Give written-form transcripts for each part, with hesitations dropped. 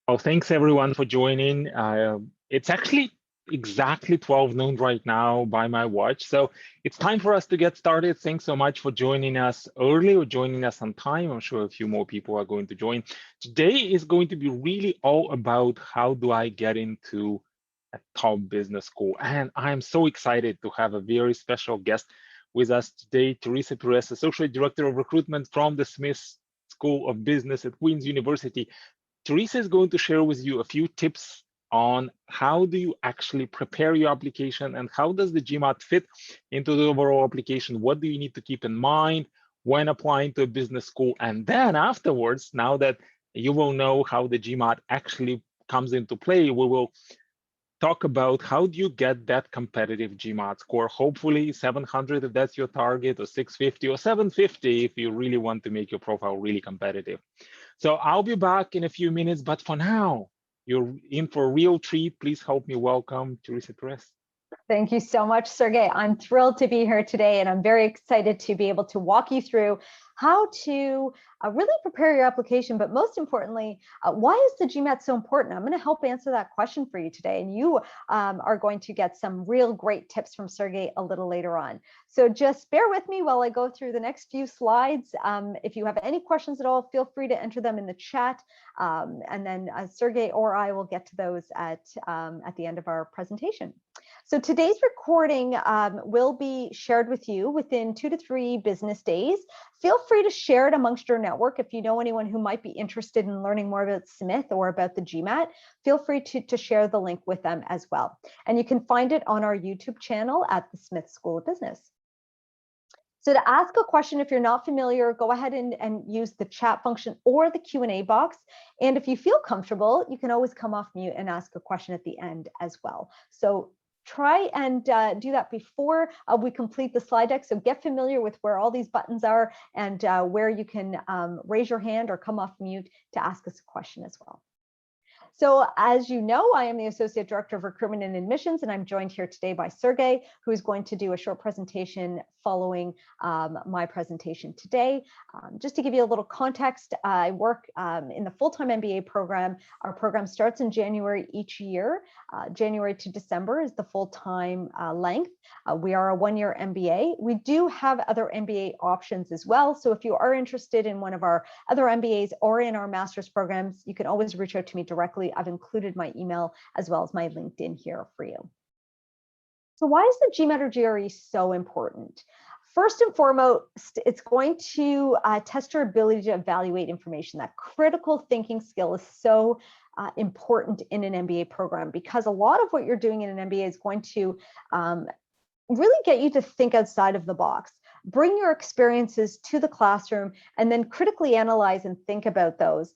Oh, thanks everyone for joining. It's actually exactly 12 noon right now by my watch. So it's time for us to get started. Thanks so much for joining us early or joining us on time. I'm sure a few more people are going to join. Today is going to be really all about how do I get into a top business school. And I'm so excited to have a very special guest with us today, Teresa Perez, Associate Director of Recruitment from the Smith School of Business at Queen's University. Teresa is going to share with you a few tips on how do you actually prepare your application and how does the GMAT fit into the overall application? What do you need to keep in mind when applying to a business school? And then afterwards, now that you will know how the GMAT actually comes into play, we will talk about how do you get that competitive GMAT score, hopefully 700 if that's your target, or 650 or 750 if you really want to make your profile really competitive. So I'll be back in a few minutes, but for now, you're in for a real treat. Please help me welcome Teresa Perez. Thank you so much, Sergey. I'm thrilled to be here today, and I'm very excited to be able to walk you through how to really prepare your application, but most importantly, why is the GMAT so important? I'm going to help answer that question for you today, and you are going to get some real great tips from Sergey a little later on. So just bear with me while I go through the next few slides. If you have any questions at all, feel free to enter them in the chat, and then Sergey or I will get to those at the end of our presentation. So today's recording will be shared with you within 2 to 3 business days. Feel free to share it amongst your network. If you know anyone who might be interested in learning more about Smith or about the GMAT, feel free to share the link with them as well. And you can find it on our YouTube channel at the Smith School of Business. So to ask a question, if you're not familiar, go ahead and use the chat function or the Q&A box. And if you feel comfortable, you can always come off mute and ask a question at the end as well. So try and do that before we complete the slide deck. So get familiar with where all these buttons are and where you can raise your hand or come off mute to ask us a question as well. So as you know, I am the Associate Director of Recruitment and Admissions, and I'm joined here today by Sergey, who is going to do a short presentation following my presentation today. Just to give you a little context, I work in the full-time MBA program. Our program starts in January each year. January to December is the full-time length. We are a 1-year MBA. We do have other MBA options as well. So if you are interested in one of our other MBAs or in our master's programs, you can always reach out to me directly. I've included my email as well as my LinkedIn here for you. So why is the GMAT or GRE so important? First and foremost, it's going to test your ability to evaluate information. That critical thinking skill is so important in an MBA program, because a lot of what you're doing in an MBA is going to really get you to think outside of the box. Bring your experiences to the classroom and then critically analyze and think about those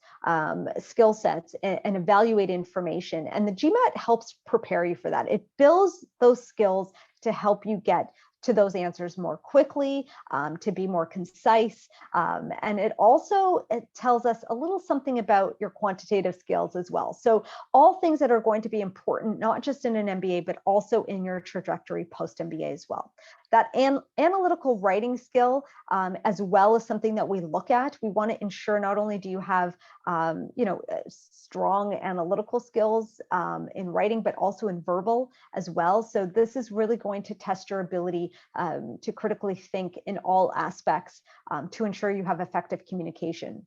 skill sets and evaluate information. And the GMAT helps prepare you for that. It builds those skills to help you get to those answers more quickly, to be more concise. And it tells us a little something about your quantitative skills as well. So all things that are going to be important, not just in an MBA, but also in your trajectory post-MBA as well. That analytical writing skill, as well, is something that we look at. We want to ensure not only do you have strong analytical skills in writing, but also in verbal as well. So this is really going to test your ability to critically think in all aspects to ensure you have effective communication.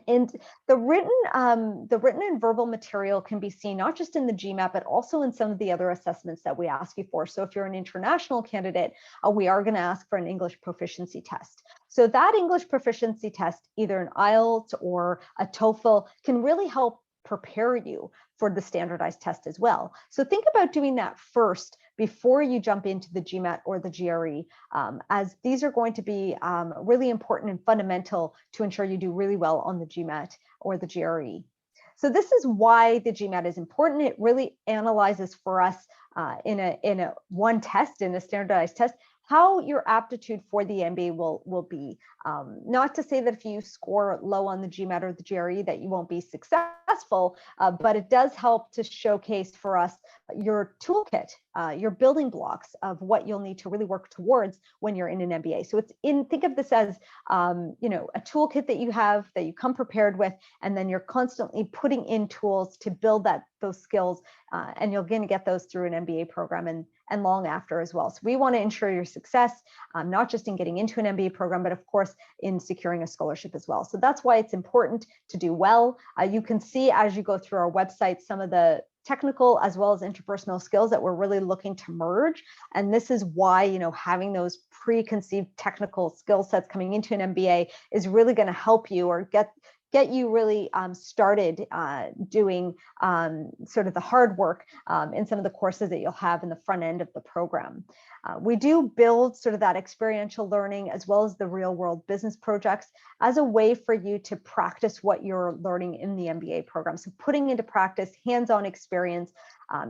And the written and verbal material can be seen not just in the GMAT, but also in some of the other assessments that we ask you for. So if you're an international candidate, we are going to ask for an English proficiency test. So that English proficiency test, either an IELTS or a TOEFL, can really help prepare you for the standardized test as well. So think about doing that first before you jump into the GMAT or the GRE, as these are going to be really important and fundamental to ensure you do really well on the GMAT or the GRE. So this is why the GMAT is important. It really analyzes for us in a one test, in a standardized test, how your aptitude for the MBA will be. Not to say that if you score low on the GMAT or the GRE that you won't be successful, but it does help to showcase for us your toolkit your building blocks of what you'll need to really work towards when you're in an MBA. So think of this as a toolkit that you have, that you come prepared with, and then you're constantly putting in tools to build those skills, and you're going to get those through an MBA program and long after as well. So we want to ensure your success, not just in getting into an MBA program, but of course in securing a scholarship as well. So that's why it's important to do well. You can see as you go through our website some of the technical as well as interpersonal skills that we're really looking to merge. And this is why, having those preconceived technical skill sets coming into an MBA is really going to help you or get you really started doing sort of the hard work in some of the courses that you'll have in the front end of the program. We do build sort of that experiential learning as well as the real world business projects as a way for you to practice what you're learning in the MBA program. So putting into practice hands-on experience,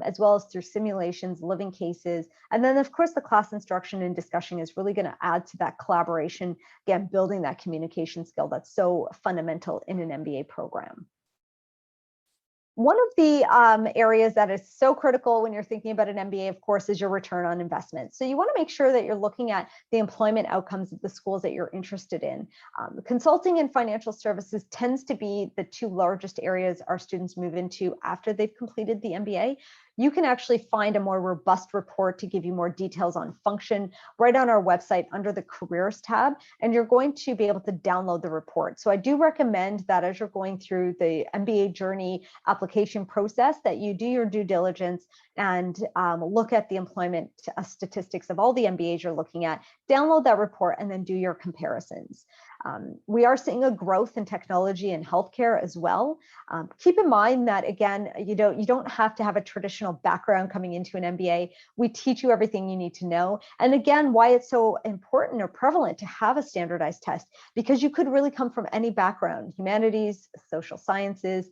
as well as through simulations, living cases. And then of course the class instruction and discussion is really going to add to that collaboration, again, building that communication skill that's so fundamental in an MBA program. One of the areas that is so critical when you're thinking about an MBA, of course, is your return on investment. So you want to make sure that you're looking at the employment outcomes of the schools that you're interested in. Consulting and financial services tends to be the two largest areas our students move into after they've completed the MBA. You can actually find a more robust report to give you more details on function right on our website under the careers tab, and you're going to be able to download the report. So I do recommend that as you're going through the MBA journey application process, that you do your due diligence and look at the employment statistics of all the MBAs you're looking at, download that report, and then do your comparisons. We are seeing a growth in technology and healthcare as well. Keep in mind that, again, you don't have to have a traditional background coming into an MBA. We teach you everything you need to know. And again, why it's so important or prevalent to have a standardized test, because you could really come from any background, humanities, social sciences,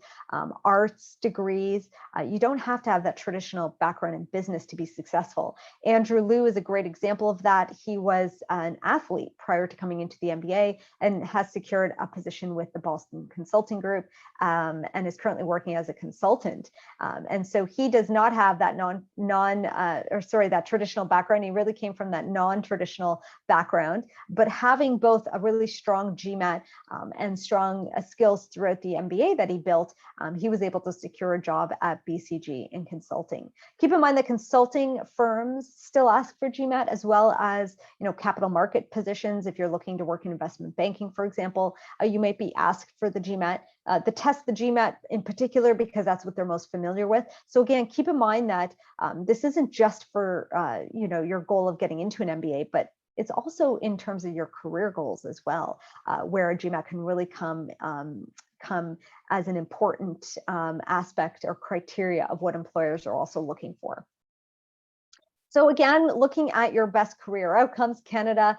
arts degrees. You don't have to have that traditional background in business to be successful. Andrew Liu is a great example of that. He was an athlete prior to coming into the MBA and has secured a position with the Boston Consulting Group, and is currently working as a consultant. And so he does not have that that traditional background. He really came from that non-traditional background, but having both a really strong GMAT and strong skills throughout the MBA that he built, he was able to secure a job at BCG in consulting. Keep in mind that consulting firms still ask for GMAT, as well as capital market positions. If you're looking to work in investment banking, for example, you might be asked for the GMAT. The GMAT in particular, because that's what they're most familiar with. So again, keep in mind that this isn't just for your goal of getting into an MBA, but it's also in terms of your career goals as well, where a GMAT can really come as an important aspect or criteria of what employers are also looking for. So again, looking at your best career outcomes, Canada,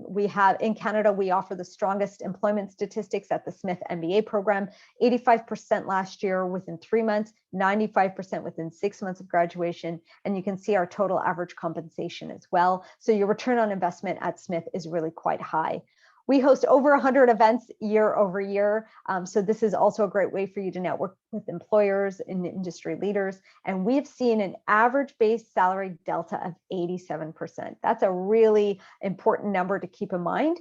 we offer the strongest employment statistics at the Smith MBA program, 85% last year within 3 months, 95% within 6 months of graduation. And you can see our total average compensation as well. So your return on investment at Smith is really quite high. We host over 100 events year over year. So this is also a great way for you to network with employers and industry leaders. And we've seen an average base salary delta of 87%. That's a really important number to keep in mind.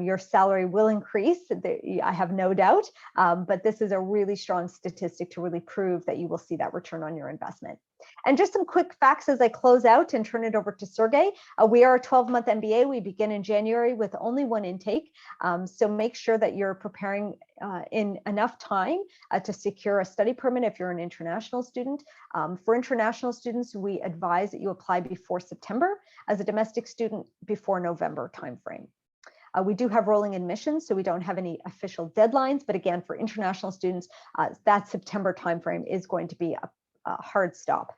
Your salary will increase, I have no doubt, but this is a really strong statistic to really prove that you will see that return on your investment. And just some quick facts as I close out and turn it over to Sergey. We are a 12-month MBA. We begin in January with only one intake. So make sure that you're preparing in enough time to secure a study permit if you're an international student. For international students, we advise that you apply before September. As a domestic student, before November timeframe. We do have rolling admissions, so we don't have any official deadlines. But again, for international students, that September timeframe is going to be a hard stop.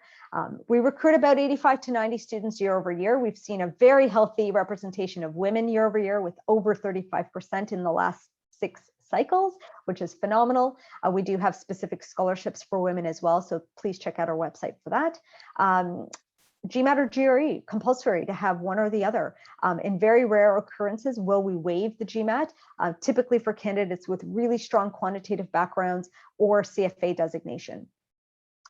We recruit about 85 to 90 students year over year. We've seen a very healthy representation of women year over year, with over 35% in the last 6 cycles, which is phenomenal. We do have specific scholarships for women as well, so please check out our website for that. GMAT or GRE, compulsory to have one or the other. In very rare occurrences, will we waive the GMAT? Typically for candidates with really strong quantitative backgrounds or CFA designation.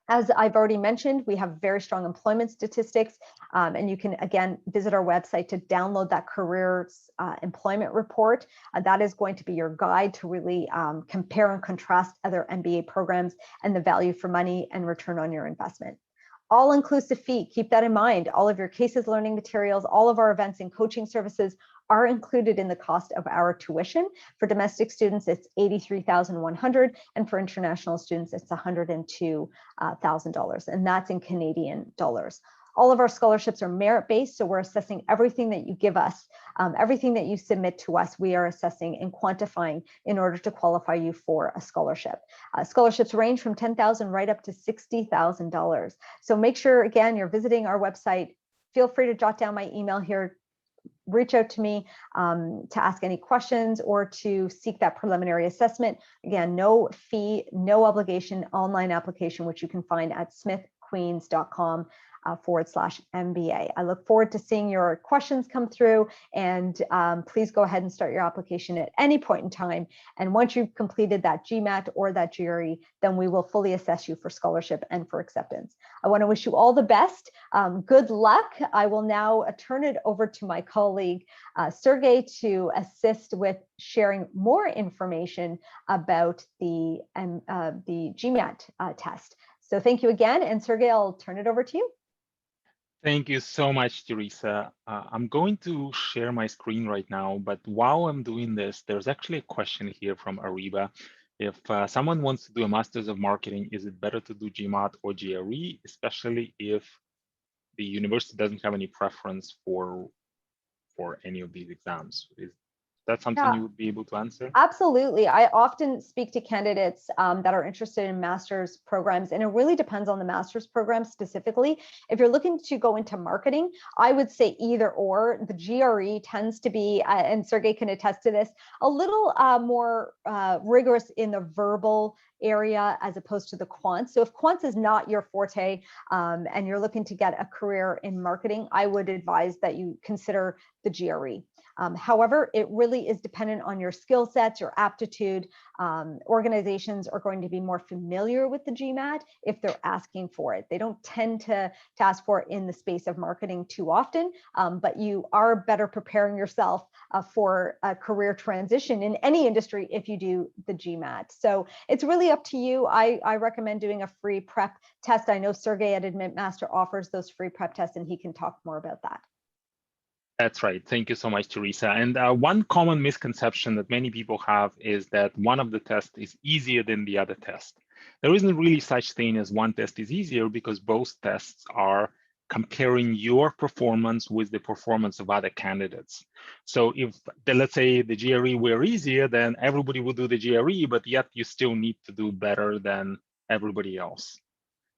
As I've already mentioned, we have very strong employment statistics, and you can, again, visit our website to download that careers employment report. That is going to be your guide to really compare and contrast other MBA programs and the value for money and return on your investment. All-inclusive fee, keep that in mind. All of your cases, learning materials, all of our events and coaching services are included in the cost of our tuition. For domestic students, it's $83,100, and for international students, it's $102,000, and that's in Canadian dollars. All of our scholarships are merit-based, so we're assessing everything that you give us, everything that you submit to us, we are assessing and quantifying in order to qualify you for a scholarship. Scholarships range from $10,000 right up to $60,000. So make sure, again, you're visiting our website. Feel free to jot down my email here. Reach out to me to ask any questions or to seek that preliminary assessment. Again, no fee, no obligation, online application, which you can find at smithqueens.com/MBA. I look forward to seeing your questions come through, and please go ahead and start your application at any point in time. And once you've completed that GMAT or that GRE, then we will fully assess you for scholarship and for acceptance. I want to wish you all the best. Good luck. I will now turn it over to my colleague, Sergey, to assist with sharing more information about the GMAT test. So thank you again, and Sergey, I'll turn it over to you. Thank you so much, Teresa. I'm going to share my screen right now, but while I'm doing this, there's actually a question here from Ariba. If someone wants to do a Master's of Marketing, is it better to do GMAT or GRE, especially if the university doesn't have any preference for any of these exams? Is that something you would be able to answer? Absolutely. I often speak to candidates that are interested in master's programs, and it really depends on the master's program specifically. If you're looking to go into marketing, I would say either or. The GRE tends to be, and Sergey can attest to this, a little more rigorous in the verbal area as opposed to the quants. So if quants is not your forte and you're looking to get a career in marketing, I would advise that you consider the GRE. However, it really is dependent on your skill sets, your aptitude. Organizations are going to be more familiar with the GMAT if they're asking for it. They don't tend to ask for it in the space of marketing too often, but you are better preparing yourself for a career transition in any industry if you do the GMAT. So it's really up to you. I recommend doing a free prep test. I know Sergey at AdmitMaster offers those free prep tests, and he can talk more about that. That's right. Thank you so much, Teresa. And one common misconception that many people have is that one of the tests is easier than the other test. There isn't really such thing as one test is easier, because both tests are comparing your performance with the performance of other candidates. So if, let's say, the GRE were easier, then everybody would do the GRE, but yet you still need to do better than everybody else.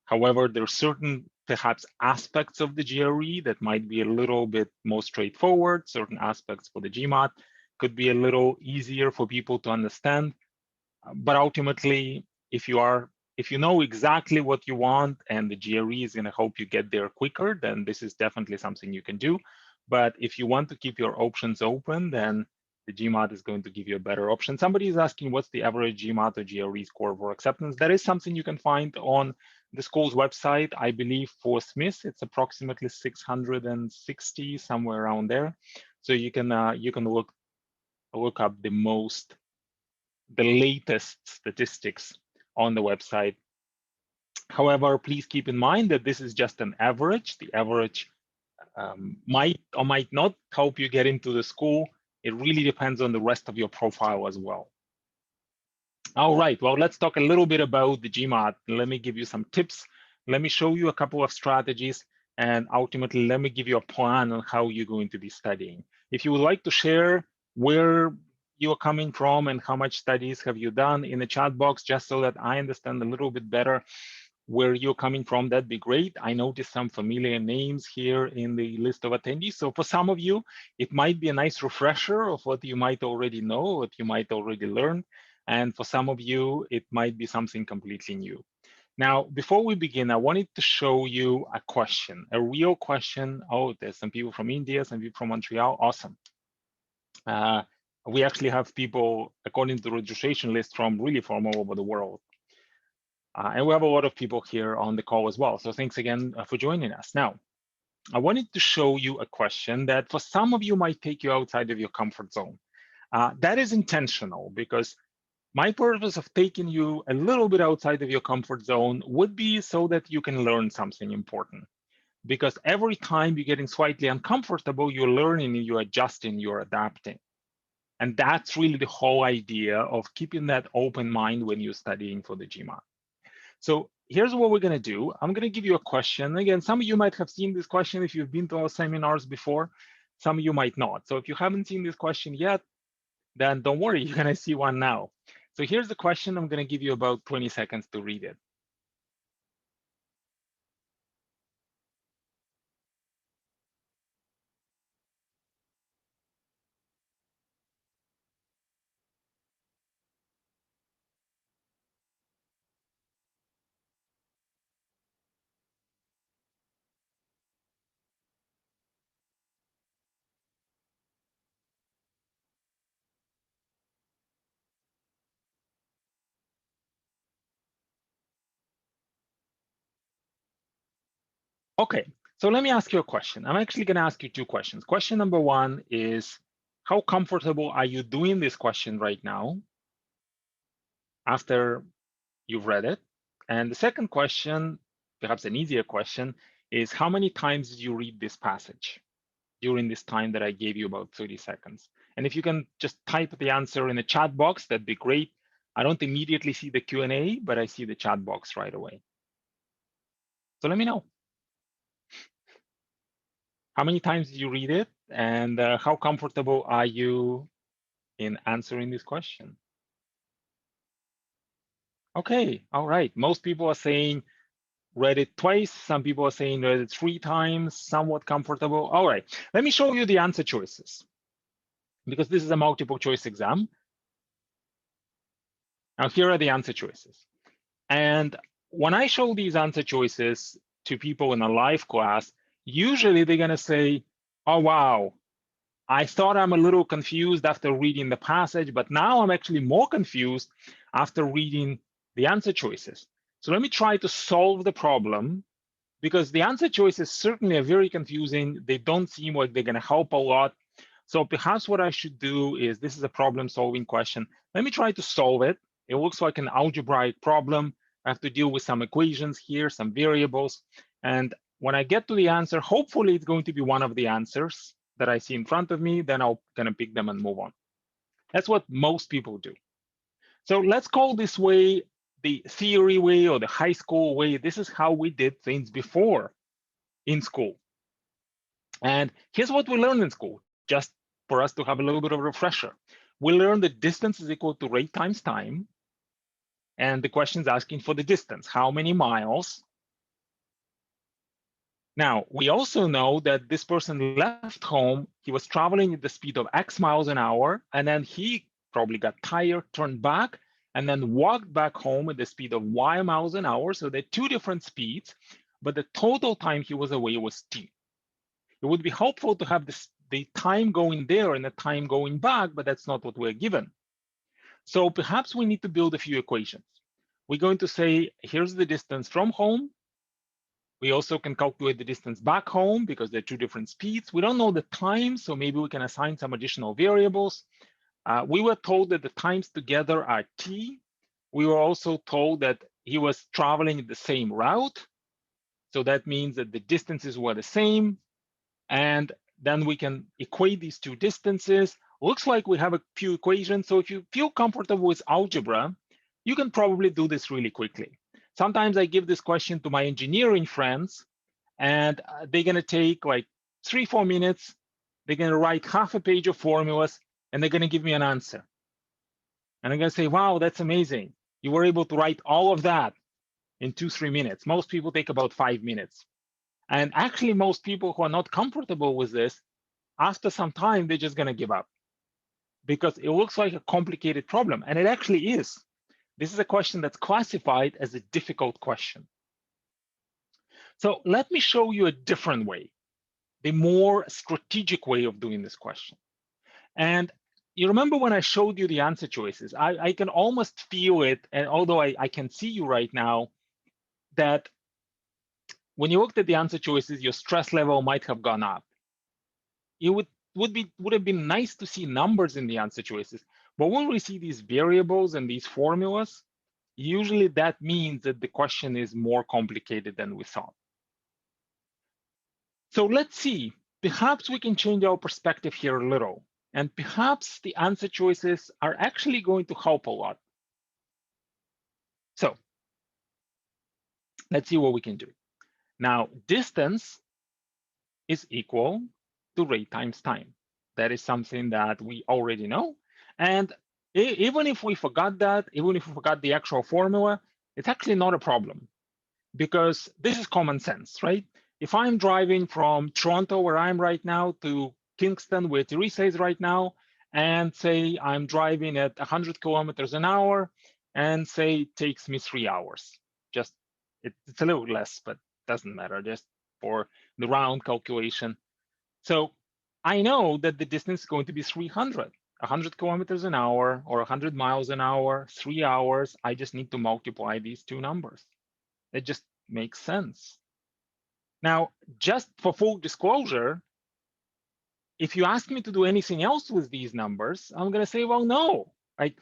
However, there are certain perhaps aspects of the GRE that might be a little bit more straightforward. Certain aspects for the GMAT could be a little easier for people to understand. But ultimately, if you know exactly what you want and the GRE is going to help you get there quicker, then this is definitely something you can do. But if you want to keep your options open, then the GMAT is going to give you a better option. Somebody is asking what's the average GMAT or GRE score for acceptance. That is something you can find on the school's website. I believe for Smith, it's approximately 660, somewhere around there. So you can look up the latest statistics on the website. However, please keep in mind that this is just an average. The average might or might not help you get into the school. It really depends on the rest of your profile as well. All right, well, let's talk a little bit about the GMAT. Let me give you some tips. Let me show you a couple of strategies, and ultimately, let me give you a plan on how you're going to be studying. If you would like to share where you're coming from and how much studies have you done in the chat box, just so that I understand a little bit better where you're coming from, that'd be great. I noticed some familiar names here in the list of attendees. So for some of you, it might be a nice refresher of what you might already know, what you might already learn. And for some of you, it might be something completely new. Now, before we begin, I wanted to show you a question, a real question. Oh, there's some people from India, some people from Montreal. Awesome. We actually have people, according to the registration list, from all over the world. And we have a lot of people here on the call as well. So thanks again for joining us. Now, I wanted to show you a question that for some of you might take you outside of your comfort zone. That is intentional because my purpose of taking you a little bit outside of your comfort zone would be so that you can learn something important. Because every time you're getting slightly uncomfortable, you're learning, you're adjusting, you're adapting. And that's really the whole idea of keeping that open mind when you're studying for the GMAT. So here's what we're going to do. I'm going to give you a question. Again, some of you might have seen this question if you've been to our seminars before. Some of you might not. So if you haven't seen this question yet, then don't worry, you're going to see one now. So here's the question. I'm going to give you about 20 seconds to read it. Okay, so let me ask you a question. I'm actually going to ask you two questions. Question number one is, how comfortable are you doing this question right now after you've read it? And the second question, perhaps an easier question, is how many times did you read this passage during this time that I gave you, about 30 seconds? And if you can just type the answer in the chat box, that'd be great. I don't immediately see the Q&A, but I see the chat box right away. So let me know. How many times did you read it? And how comfortable are you in answering this question? Okay, all right. Most people are saying read it twice. Some people are saying read it 3 times, somewhat comfortable. All right, let me show you the answer choices because this is a multiple choice exam. Now, here are the answer choices. And when I show these answer choices to people in a live class, usually they're going to say, oh, wow, I thought I'm a little confused after reading the passage, but now I'm actually more confused after reading the answer choices. So let me try to solve the problem, because the answer choices certainly are very confusing. They don't seem like they're going to help a lot. So perhaps what I should do is, this is a problem solving question. Let me try to solve it. It looks like an algebraic problem. I have to deal with some equations here, some variables. And when I get to the answer, hopefully it's going to be one of the answers that I see in front of me. Then I'll kind of pick them and move on. That's what most people do. So let's call this way the theory way or the high school way. This is how we did things before in school. And here's what we learned in school, just for us to have a little bit of a refresher. We learned that distance is equal to rate times time. And the question is asking for the distance, how many miles? Now, we also know that this person left home, he was traveling at the speed of X miles an hour, and then he probably got tired, turned back, and then walked back home at the speed of Y miles an hour. So they're 2 different speeds, but the total time he was away was T. It would be helpful to have the time going there and the time going back, but that's not what we're given. So perhaps we need to build a few equations. We're going to say, here's the distance from home. We also can calculate the distance back home because they're 2 different speeds. We don't know the time, so maybe we can assign some additional variables. We were told that the times together are T. We were also told that he was traveling the same route. So that means that the distances were the same. And then we can equate these 2 distances. Looks like we have a few equations. So if you feel comfortable with algebra, you can probably do this really quickly. Sometimes I give this question to my engineering friends, and they're going to take like 3-4 minutes. They're going to write half a page of formulas, and they're going to give me an answer. And I'm going to say, wow, that's amazing. You were able to write all of that in 2-3 minutes. Most people take about 5 minutes. And actually, most people who are not comfortable with this, after some time, they're just going to give up because it looks like a complicated problem. And it actually is. This is a question that's classified as a difficult question. So let me show you a different way, the more strategic way of doing this question. And you remember when I showed you the answer choices, I can almost feel it, and although I can see you right now, that when you looked at the answer choices, your stress level might have gone up. It would have been nice to see numbers in the answer choices, but when we see these variables and these formulas, usually that means that the question is more complicated than we thought. So let's see, perhaps we can change our perspective here a little, and perhaps the answer choices are actually going to help a lot. So let's see what we can do. Now, distance is equal to rate times time. That is something that we already know. And even if we forgot that, even if we forgot the actual formula, it's actually not a problem, because this is common sense, right? If I'm driving from Toronto, where I'm right now, to Kingston, where Teresa is right now, and say I'm driving at 100 kilometers an hour, and say it takes me 3 hours. Just it's a little less, but doesn't matter, just for the round calculation. So I know that the distance is going to be 300. 100 kilometers an hour or 100 miles an hour, 3 hours. I just need to multiply these two numbers. It just makes sense. Now, just for full disclosure, if you ask me to do anything else with these numbers, I'm going to say, well, no. Like,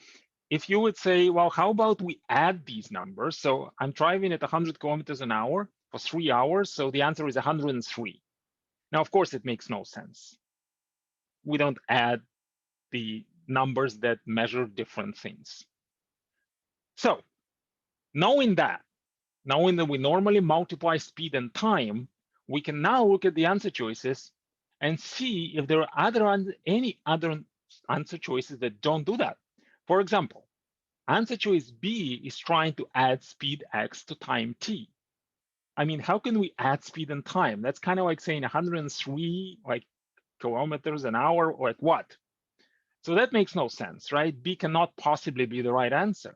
if you would say, well, how about we add these numbers? So I'm driving at 100 kilometers an hour for 3 hours. So the answer is 103. Now, of course, it makes no sense. We don't add the numbers that measure different things. So knowing that we normally multiply speed and time, we can now look at the answer choices and see if there are any other answer choices that don't do that. For example, answer choice B is trying to add speed x to time t. I mean, how can we add speed and time? That's kind of like saying 103 kilometers an hour, or like what? So that makes no sense, right? B cannot possibly be the right answer.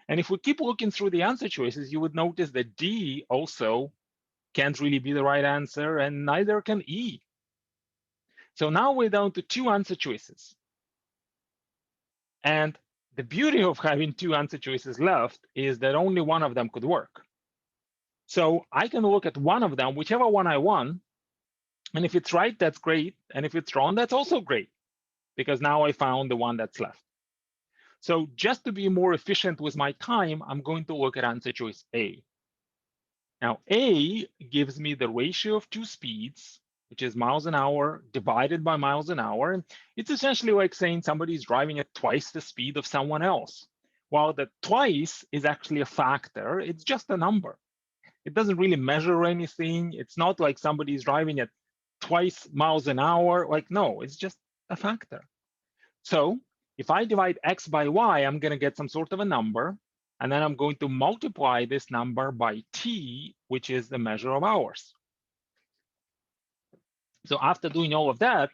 And if we keep looking through the answer choices, you would notice that D also can't really be the right answer, and neither can E. So now we're down to two answer choices. And the beauty of having two answer choices left is that only one of them could work. So I can look at one of them, whichever one I want, and if it's right, that's great. And if it's wrong, that's also great, because now I found the one that's left. So just to be more efficient with my time, I'm going to look at answer choice A. Now, A gives me the ratio of two speeds, which is miles an hour divided by miles an hour. And it's essentially like saying somebody's driving at twice the speed of someone else. While the twice is actually a factor, it's just a number. It doesn't really measure anything. It's not like somebody's driving at twice miles an hour. Like, no, it's just a factor. So if I divide x by y, I'm going to get some sort of a number. And then I'm going to multiply this number by t, which is the measure of hours. So after doing all of that,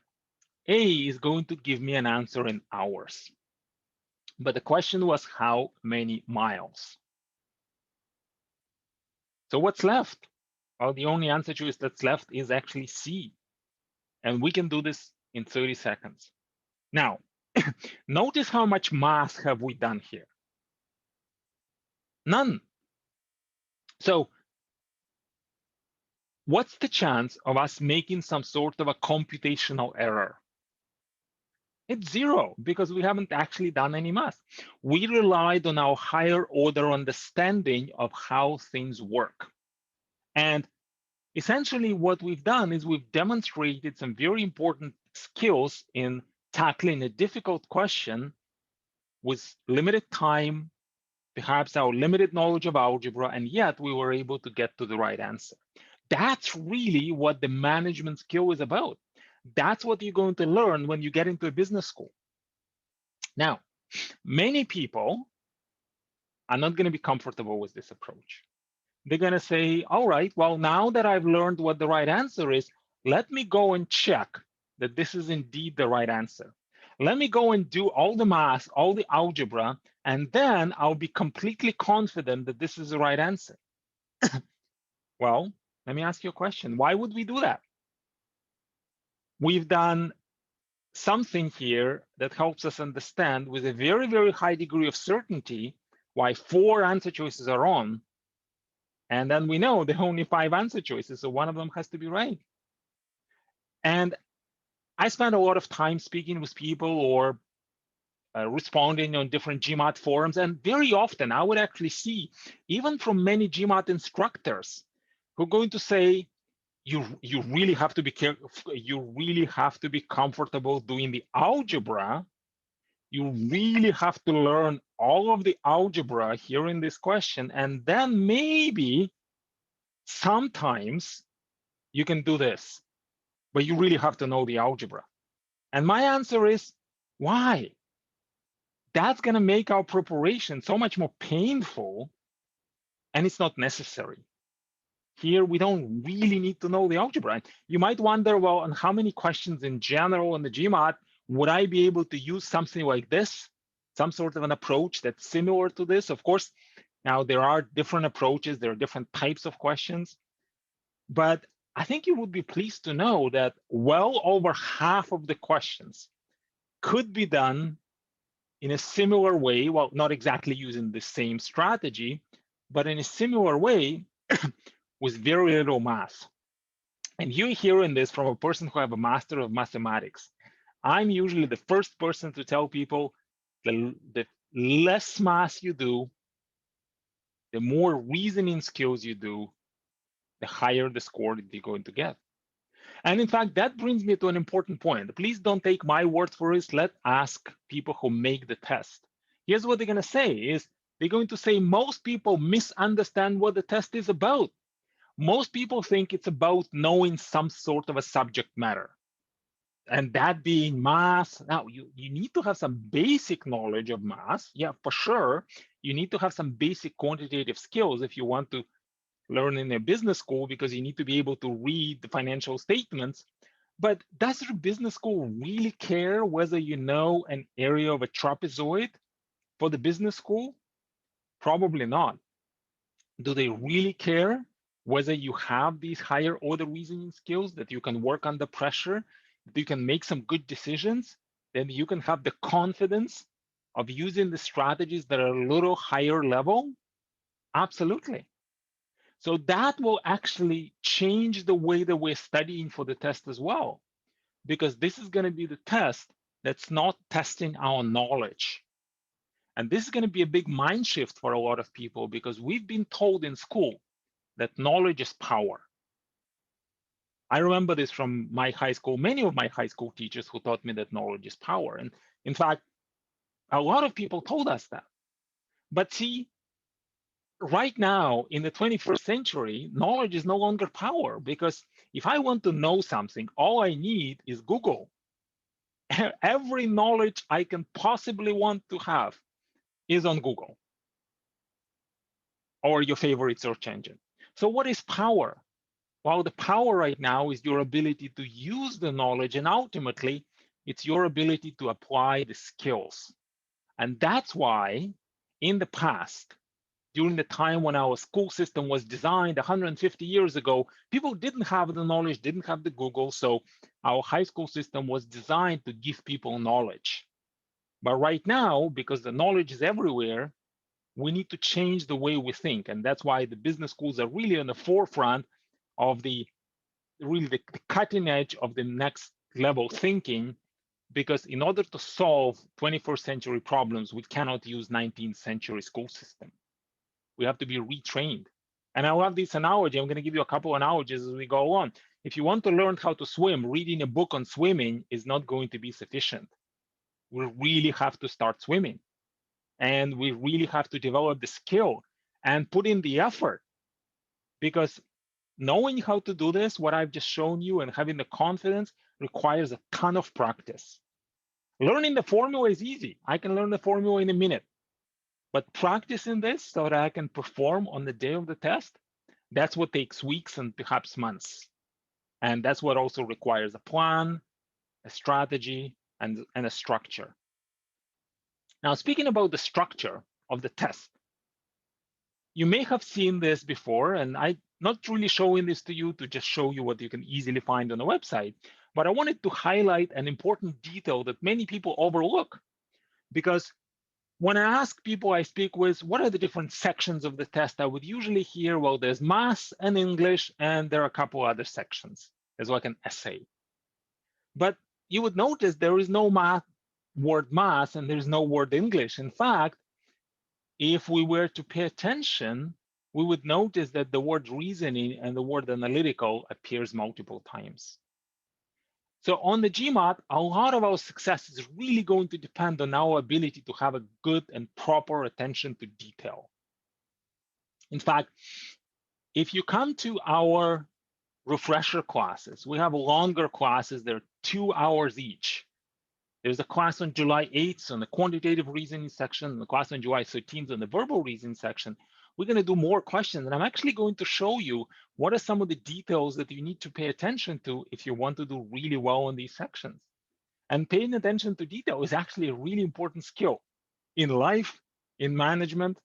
A is going to give me an answer in hours. But the question was how many miles? So what's left? Well, the only answer choice that's left is actually C. And we can do this in 30 seconds. Now, notice how much math have we done here? None. So what's the chance of us making some sort of a computational error? It's zero, because we haven't actually done any math. We relied on our higher order understanding of how things work. And essentially what we've done is we've demonstrated some very important skills in tackling a difficult question with limited time, perhaps our limited knowledge of algebra, and yet we were able to get to the right answer. That's really what the management skill is about. That's what you're going to learn when you get into a business school. Now, many people are not going to be comfortable with this approach. They're going to say, all right, well, now that I've learned what the right answer is, let me go and check that this is indeed the right answer. Let me go and do all the math, all the algebra, and then I'll be completely confident that this is the right answer. Well, let me ask you a question. Why would we do that? We've done something here that helps us understand with a very, very high degree of certainty why 4 answer choices are wrong. And then we know there are only 5 answer choices, so one of them has to be right. And I spend a lot of time speaking with people or responding on different GMAT forums, and very often I would actually see, even from many GMAT instructors, who are going to say, you really have to be careful, you really have to be comfortable doing the algebra. You really have to learn all of the algebra here in this question, and then maybe sometimes you can do this, but you really have to know the algebra. And my answer is, why? That's going to make our preparation so much more painful, and it's not necessary. Here, we don't really need to know the algebra. You might wonder, well, on how many questions in general in the GMAT would I be able to use something like this, some sort of an approach that's similar to this? Of course, now there are different approaches, there are different types of questions, but I think you would be pleased to know that well over half of the questions could be done in a similar way, well, not exactly using the same strategy, but in a similar way with very little math. And you're hearing this from a person who have a master of mathematics. I'm usually the first person to tell people the less math you do, the more reasoning skills you do, the higher the score that you're going to get. And in fact, that brings me to an important point. Please don't take my word for it. Let's ask people who make the test. Here's what they're going to say is they're going to say most people misunderstand what the test is about. Most people think it's about knowing some sort of a subject matter. And that being math. Now, you need to have some basic knowledge of math. Yeah, for sure. You need to have some basic quantitative skills if you want to learn in a business school, because you need to be able to read the financial statements. But does your business school really care whether you know an area of a trapezoid for the business school? Probably not. Do they really care whether you have these higher order reasoning skills, that you can work under pressure, that you can make some good decisions, then you can have the confidence of using the strategies that are a little higher level? Absolutely. So that will actually change the way that we're studying for the test as well, because this is going to be the test that's not testing our knowledge. And this is going to be a big mind shift for a lot of people, because we've been told in school that knowledge is power. I remember this from my high school, many of my high school teachers who taught me that knowledge is power. And in fact, a lot of people told us that. But see, right now in the 21st century, knowledge is no longer power, because if I want to know something, all I need is Google. Every knowledge I can possibly want to have is on Google or your favorite search engine. So what is power? Well, the power right now is your ability to use the knowledge, and ultimately, it's your ability to apply the skills. And that's why in the past, during the time when our school system was designed 150 years ago, people didn't have the knowledge, didn't have the Google. So our high school system was designed to give people knowledge. But right now, because the knowledge is everywhere, we need to change the way we think. And that's why the business schools are really on the forefront of the cutting edge of the next level thinking, because in order to solve 21st century problems, we cannot use 19th century school system. We have to be retrained. And I love this analogy. I'm going to give you a couple of analogies as we go on. If you want to learn how to swim, reading a book on swimming is not going to be sufficient. We really have to start swimming. And we really have to develop the skill and put in the effort, because knowing how to do this, what I've just shown you, and having the confidence requires a ton of practice. Learning the formula is easy. I can learn the formula in a minute. But practicing this so that I can perform on the day of the test, that's what takes weeks and perhaps months. And that's what also requires a plan, a strategy, and a structure. Now, speaking about the structure of the test, you may have seen this before, and I'm not really showing this to you to just show you what you can easily find on the website, But I wanted to highlight an important detail that many people overlook, because when I ask people I speak with, what are the different sections of the test, I would usually hear, well, there's math and English, and there are a couple other sections. There's like an essay. But you would notice there is no word math and there's no word English. In fact, if we were to pay attention, we would notice that the word reasoning and the word analytical appears multiple times. So on the GMAT, a lot of our success is really going to depend on our ability to have a good and proper attention to detail. In fact, if you come to our refresher classes, we have longer classes. They're 2 hours each. There's a class on July 8th on the quantitative reasoning section, and the class on July 13th on the verbal reasoning section. We're going to do more questions, and I'm actually going to show you what are some of the details that you need to pay attention to if you want to do really well in these sections. And paying attention to detail is actually a really important skill in life, in management,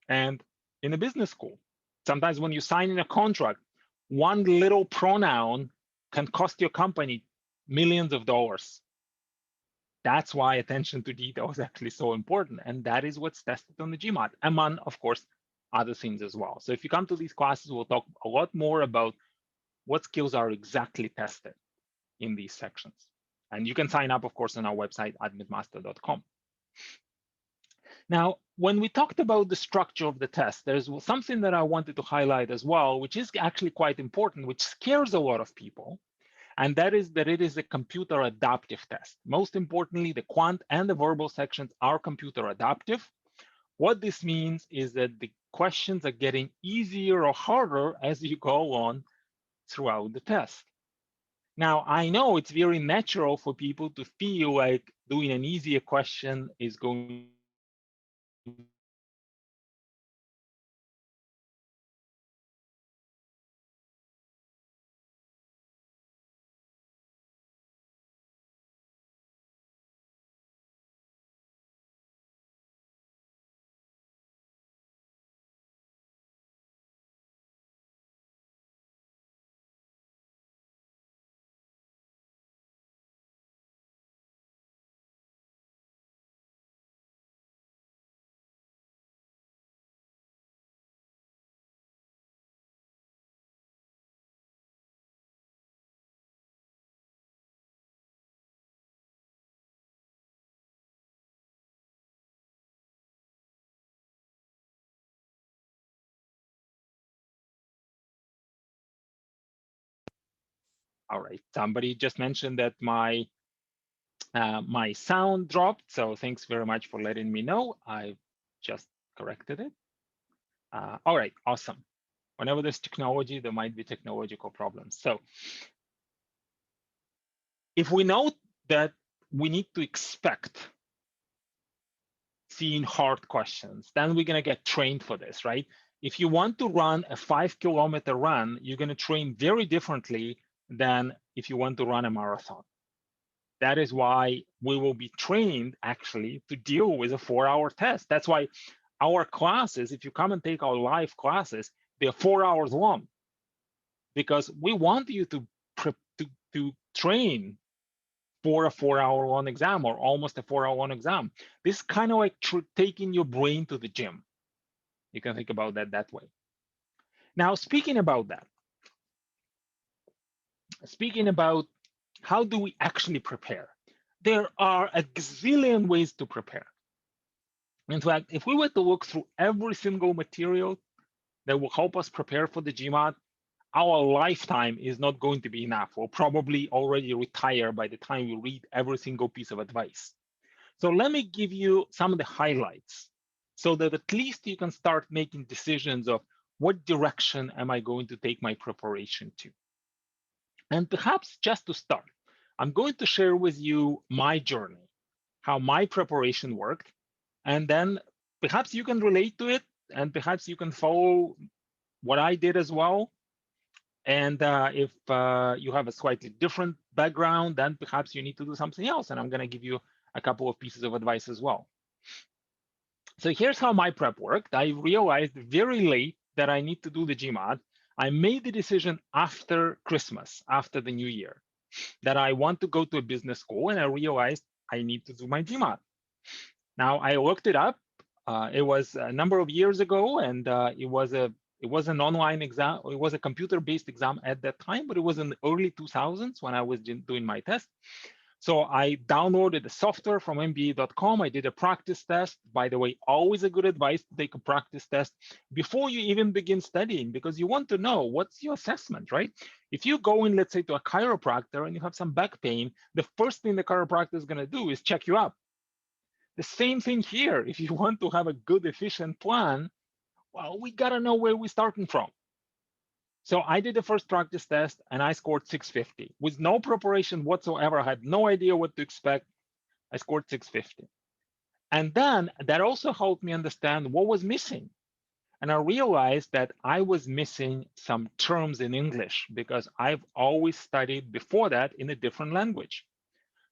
and in a business school. Sometimes when you sign in a contract, one little pronoun can cost your company millions of dollars. That's why attention to detail is actually so important. And that is what's tested on the GMAT, among, of course, other things as well. So if you come to these classes, we'll talk a lot more about what skills are exactly tested in these sections. And you can sign up, of course, on our website, admitmaster.com. Now, when we talked about the structure of the test, there's something that I wanted to highlight as well, which is actually quite important, which scares a lot of people. And that is that it is a computer adaptive test. Most importantly, the quant and the verbal sections are computer adaptive. What this means is that the questions are getting easier or harder as you go on throughout the test. Now, I know it's very natural for people to feel like doing an easier question is going to be easier than doing a harder question. All right, somebody just mentioned that my sound dropped, so thanks very much for letting me know. I just corrected it. All right, awesome. Whenever there's technology, there might be technological problems. So if we know that we need to expect seeing hard questions, then we're going to get trained for this, right? If you want to run a 5-kilometer run, you're going to train very differently than if you want to run a marathon. That is why we will be trained actually to deal with a 4-hour test. That's why our classes, if you come and take our live classes, they're 4 hours long, because we want you to train for a 4-hour long exam, or almost a 4-hour long exam. This is kind of like taking your brain to the gym. You can think about that way. Now, speaking about how do we actually prepare? There are a gazillion ways to prepare. In fact, if we were to look through every single material that will help us prepare for the GMAT, our lifetime is not going to be enough. We'll probably already retire by the time we read every single piece of advice. So let me give you some of the highlights so that at least you can start making decisions of what direction am I going to take my preparation to. And perhaps just to start, I'm going to share with you my journey, how my preparation worked, and then perhaps you can relate to it, and perhaps you can follow what I did as well. And if you have a slightly different background, then perhaps you need to do something else. And I'm going to give you a couple of pieces of advice as well. So here's how my prep worked. I realized very late that I need to do the GMAT. I made the decision after Christmas, after the new year. that I want to go to a business school, and I realized I need to do my GMAT. Now I looked it up. It was a number of years ago, and it was an online exam. It was a computer-based exam at that time, but it was in the early 2000s when I was doing my test. So I downloaded the software from MBA.com. I did a practice test. By the way, always a good advice to take a practice test before you even begin studying, because you want to know what's your assessment, right? If you go in, let's say, to a chiropractor and you have some back pain, the first thing the chiropractor is going to do is check you up. The same thing here. If you want to have a good, efficient plan, well, we got to know where we're starting from. So I did the first practice test and I scored 650 with no preparation whatsoever. I had no idea what to expect. I scored 650. And then that also helped me understand what was missing. And I realized that I was missing some terms in English because I've always studied before that in a different language.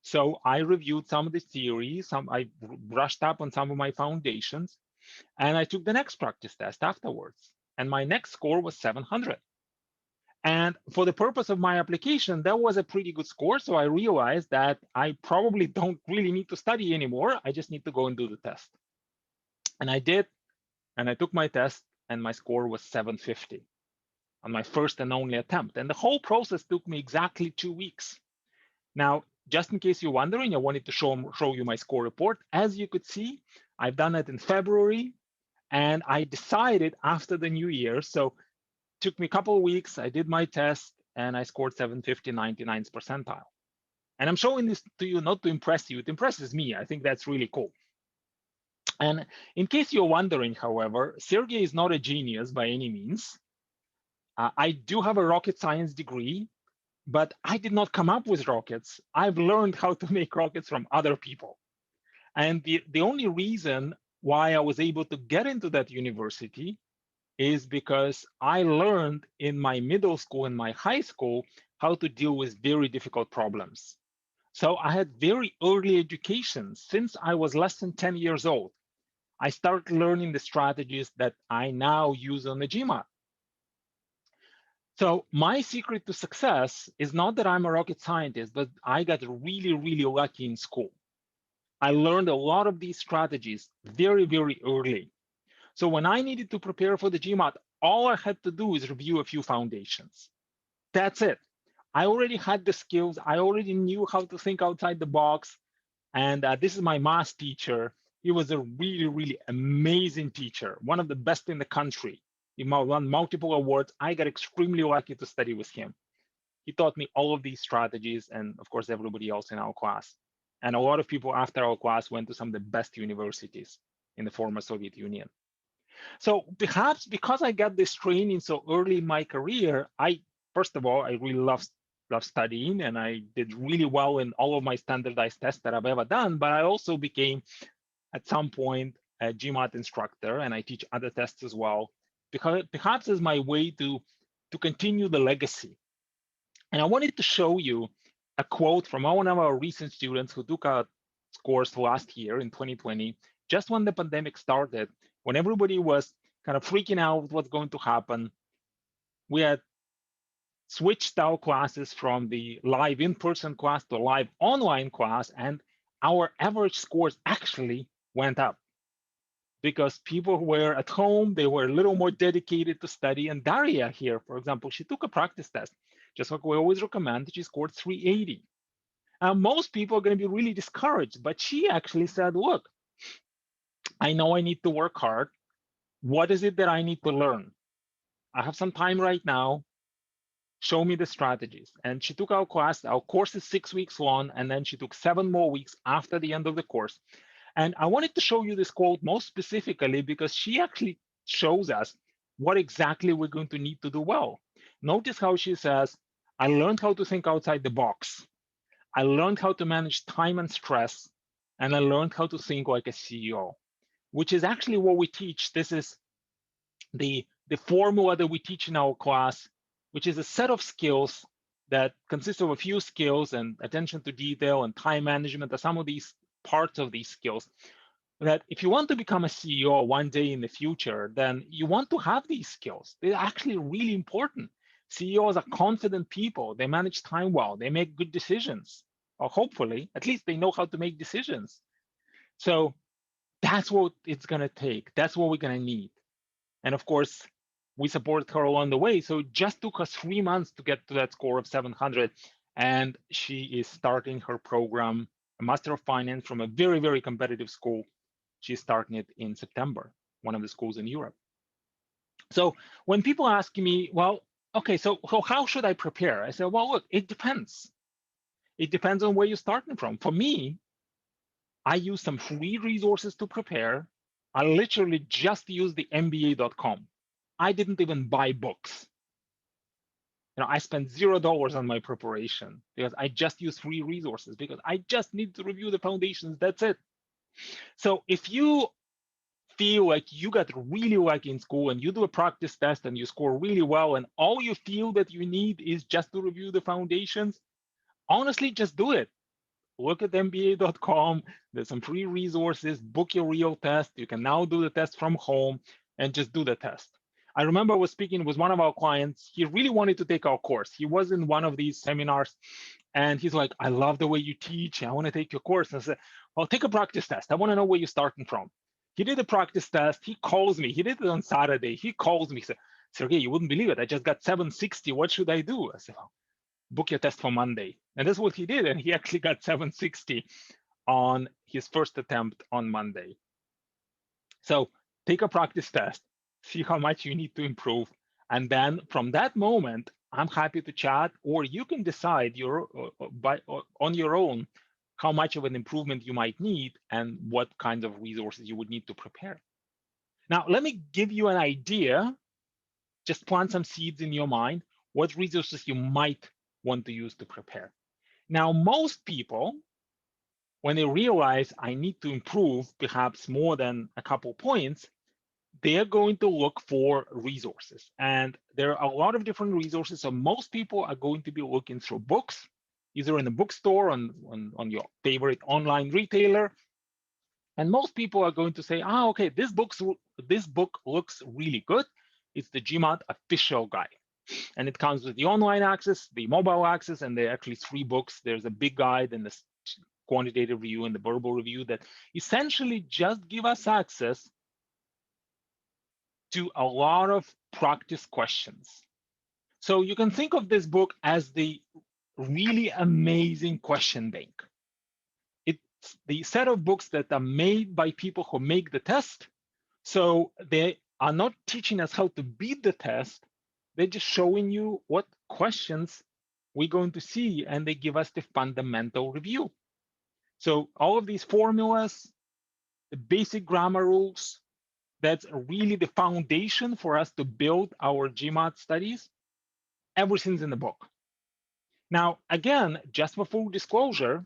So I reviewed some of the theories, I brushed up on some of my foundations, and I took the next practice test afterwards. And my next score was 700. And for the purpose of my application, that was a pretty good score. So I realized that I probably don't really need to study anymore. I just need to go and do the test. And I did, and I took my test, and my score was 750 on my first and only attempt. And the whole process took me exactly 2 weeks. Now, just in case you're wondering, I wanted to show you my score report. As you could see, I've done it in February, and I decided after the new year. So it took me a couple of weeks. I did my test, and I scored 750, 99th percentile. And I'm showing this to you not to impress you. It impresses me. I think that's really cool. And in case you're wondering, however, Sergey is not a genius by any means. I do have a rocket science degree, but I did not come up with rockets. I've learned how to make rockets from other people. And the only reason why I was able to get into that university is because I learned in my middle school and my high school how to deal with very difficult problems. So I had very early education. Since I was less than 10 years old, I started learning the strategies that I now use on the GMAT. So my secret to success is not that I'm a rocket scientist, but I got really, really lucky in school. I learned a lot of these strategies very, very early. So when I needed to prepare for the GMAT, all I had to do is review a few foundations. That's it. I already had the skills. I already knew how to think outside the box. And this is my math teacher. He was a really, really amazing teacher, one of the best in the country. He won multiple awards. I got extremely lucky to study with him. He taught me all of these strategies, and of course, everybody else in our class. And a lot of people after our class went to some of the best universities in the former Soviet Union. So perhaps because I got this training so early in my career, first of all, I really love studying, and I did really well in all of my standardized tests that I've ever done. But I also became, at some point, a GMAT instructor, and I teach other tests as well, because perhaps is my way to continue the legacy. And I wanted to show you a quote from one of our recent students who took a course last year in 2020, just when the pandemic started, when everybody was kind of freaking out what's going to happen. We had switched our classes from the live in-person class to live online class, and our average scores actually went up because people were at home, they were a little more dedicated to study. And Daria here, for example, she took a practice test, just like we always recommend. She scored 380. Most people are going to be really discouraged, but she actually said, look, I know I need to work hard. What is it that I need to learn? I have some time right now. Show me the strategies. And she took our class. Our course is 6 weeks long, and then she took 7 more weeks after the end of the course. And I wanted to show you this quote most specifically because she actually shows us what exactly we're going to need to do well. Notice how she says, I learned how to think outside the box. I learned how to manage time and stress, and I learned how to think like a CEO, which is actually what we teach. This is the formula that we teach in our class, which is a set of skills that consists of a few skills, and attention to detail and time management are some of these parts of these skills. That if you want to become a CEO one day in the future, then you want to have these skills. They're actually really important. CEOs are confident people. They manage time well. They make good decisions, or hopefully, at least they know how to make decisions. So that's what it's going to take. That's what we're going to need. And of course, we supported her along the way. So it just took us 3 months to get to that score of 700. And she is starting her program, a Master of Finance from a very, very competitive school. She's starting it in September, one of the schools in Europe. So when people ask me, well, okay, so how should I prepare? I say, well, look, it depends. It depends on where you're starting from. For me, I use some free resources to prepare. I literally just use the MBA.com. I didn't even buy books. I spent $0 on my preparation because I just use free resources because I just need to review the foundations. That's it. So if you feel like you got really lucky in school and you do a practice test and you score really well and all you feel that you need is just to review the foundations, honestly, just do it. Look at MBA.com. There's some free resources. Book your real test. You can now do the test from home and just do the test. I remember I was speaking with one of our clients. He really wanted to take our course. He was in one of these seminars and he's like, I love the way you teach. I want to take your course. And I said, well, take a practice test. I want to know where you're starting from. He did a practice test. He calls me. He did it on Saturday. He calls me. He said, Sergey, you wouldn't believe it. I just got 760. What should I do? I said, well, book your test for Monday. And that's what he did. And he actually got 760 on his first attempt on Monday. So take a practice test, see how much you need to improve. And then from that moment, I'm happy to chat, or you can decide on your own how much of an improvement you might need and what kinds of resources you would need to prepare. Now, let me give you an idea, just plant some seeds in your mind, what resources you might want to use to prepare. Now, most people, when they realize I need to improve perhaps more than a couple points, they're going to look for resources. And there are a lot of different resources. So most people are going to be looking through books, either in a bookstore, on your favorite online retailer. And most people are going to say, okay, this book looks really good. It's the GMAT official guide. And it comes with the online access, the mobile access, and there are actually 3 books. There's a big guide and the quantitative review and the verbal review that essentially just give us access to a lot of practice questions. So you can think of this book as the really amazing question bank. It's the set of books that are made by people who make the test. So they are not teaching us how to beat the test. They're just showing you what questions we're going to see, and they give us the fundamental review. So all of these formulas, the basic grammar rules, that's really the foundation for us to build our GMAT studies. Everything's in the book. Now, again, just for full disclosure,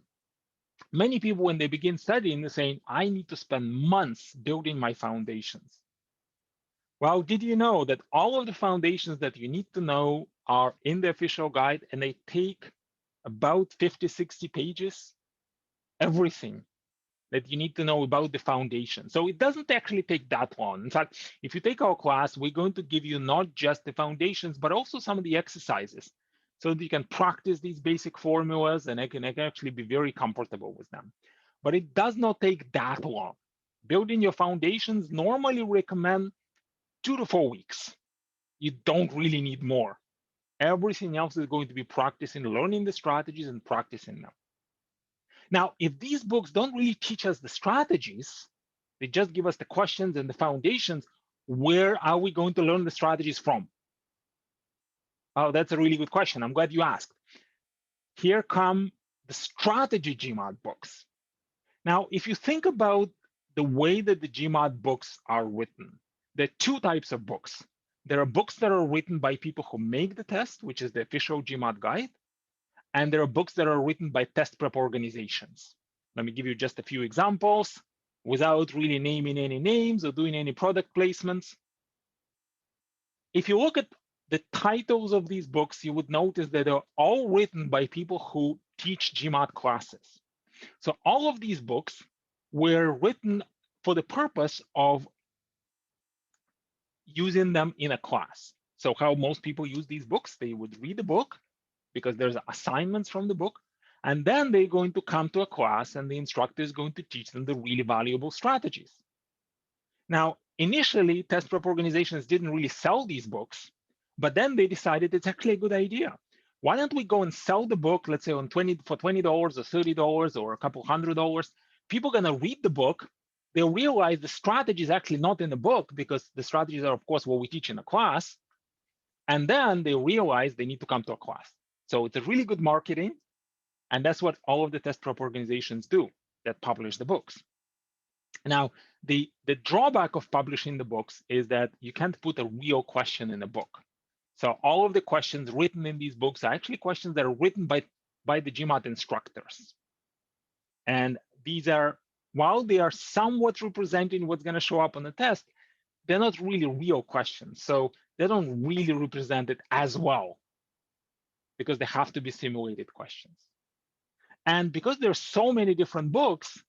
many people, when they begin studying, they're saying, I need to spend months building my foundations. Well, did you know that all of the foundations that you need to know are in the official guide, and they take about 50, 60 pages? Everything that you need to know about the foundation. So it doesn't actually take that long. In fact, if you take our class, we're going to give you not just the foundations, but also some of the exercises so that you can practice these basic formulas and I can actually be very comfortable with them. But it does not take that long. Building your foundations normally recommend 2 to 4 weeks. You don't really need more. Everything else is going to be practicing, learning the strategies and practicing them. Now, if these books don't really teach us the strategies, they just give us the questions and the foundations, where are we going to learn the strategies from? Oh, that's a really good question. I'm glad you asked. Here come the strategy GMAT books. Now, if you think about the way that the GMAT books are written, there are 2 types of books. There are books that are written by people who make the test, which is the official GMAT guide. And there are books that are written by test prep organizations. Let me give you just a few examples without really naming any names or doing any product placements. If you look at the titles of these books, you would notice that they're all written by people who teach GMAT classes. So all of these books were written for the purpose of using them in a class. So how most people use these books, they would read the book because there's assignments from the book, and then they're going to come to a class and the instructor is going to teach them the really valuable strategies. Now, initially, test prep organizations didn't really sell these books, but then they decided it's actually a good idea. Why don't we go and sell the book, let's say for $20 or $30 or a couple $100? People are going to read the book. They'll realize the strategy is actually not in the book because the strategies are, of course, what we teach in a class. And then they realize they need to come to a class. So it's a really good marketing. And that's what all of the test prep organizations do that publish the books. Now, the drawback of publishing the books is that you can't put a real question in a book. So all of the questions written in these books are actually questions that are written by the GMAT instructors. And these are, while they are somewhat representing what's going to show up on the test, they're not really real questions. So they don't really represent it as well because they have to be simulated questions. And because there's so many different books,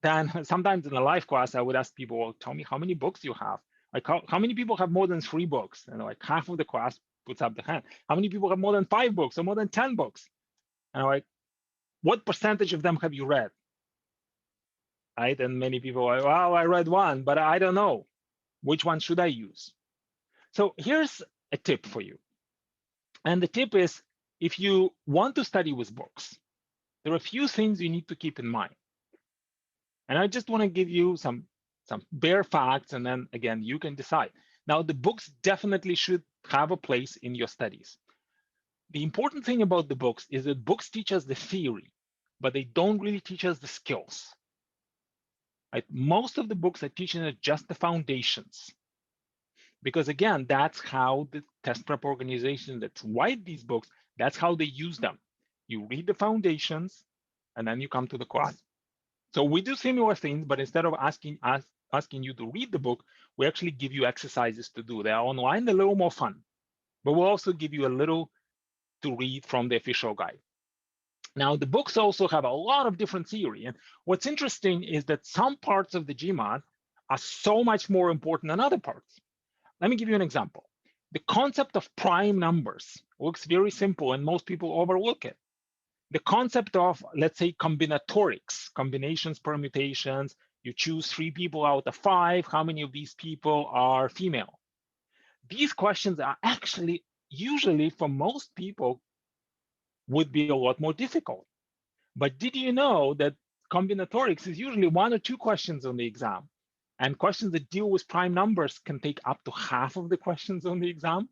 then sometimes in a live class, I would ask people, well, tell me how many books you have. Like how many people have more than 3 books? And like half of the class puts up the hand. How many people have more than 5 books or more than 10 books? And I'm like, what percentage of them have you read? Right? And many people are like, well, I read one, but I don't know. Which one should I use? So here's a tip for you. And the tip is, if you want to study with books, there are a few things you need to keep in mind. And I just want to give you some bare facts, and then again, you can decide. Now, the books definitely should have a place in your studies. The important thing about the books is that books teach us the theory, but they don't really teach us the skills. Right? Most of the books are teaching us just the foundations. Because again, that's how the test prep organization that write these books, that's how they use them. You read the foundations, and then you come to the class. So we do similar things, but instead of asking you to read the book, we actually give you exercises to do. They are online, they're a little more fun, but we'll also give you a little to read from the official guide. Now, the books also have a lot of different theory. And what's interesting is that some parts of the GMAT are so much more important than other parts. Let me give you an example. The concept of prime numbers looks very simple and most people overlook it. The concept of, let's say, combinatorics, combinations, permutations, you choose 3 people out of 5, how many of these people are female? These questions are actually, usually for most people, would be a lot more difficult. But did you know that combinatorics is usually 1 or 2 questions on the exam? And questions that deal with prime numbers can take up to half of the questions on the exam.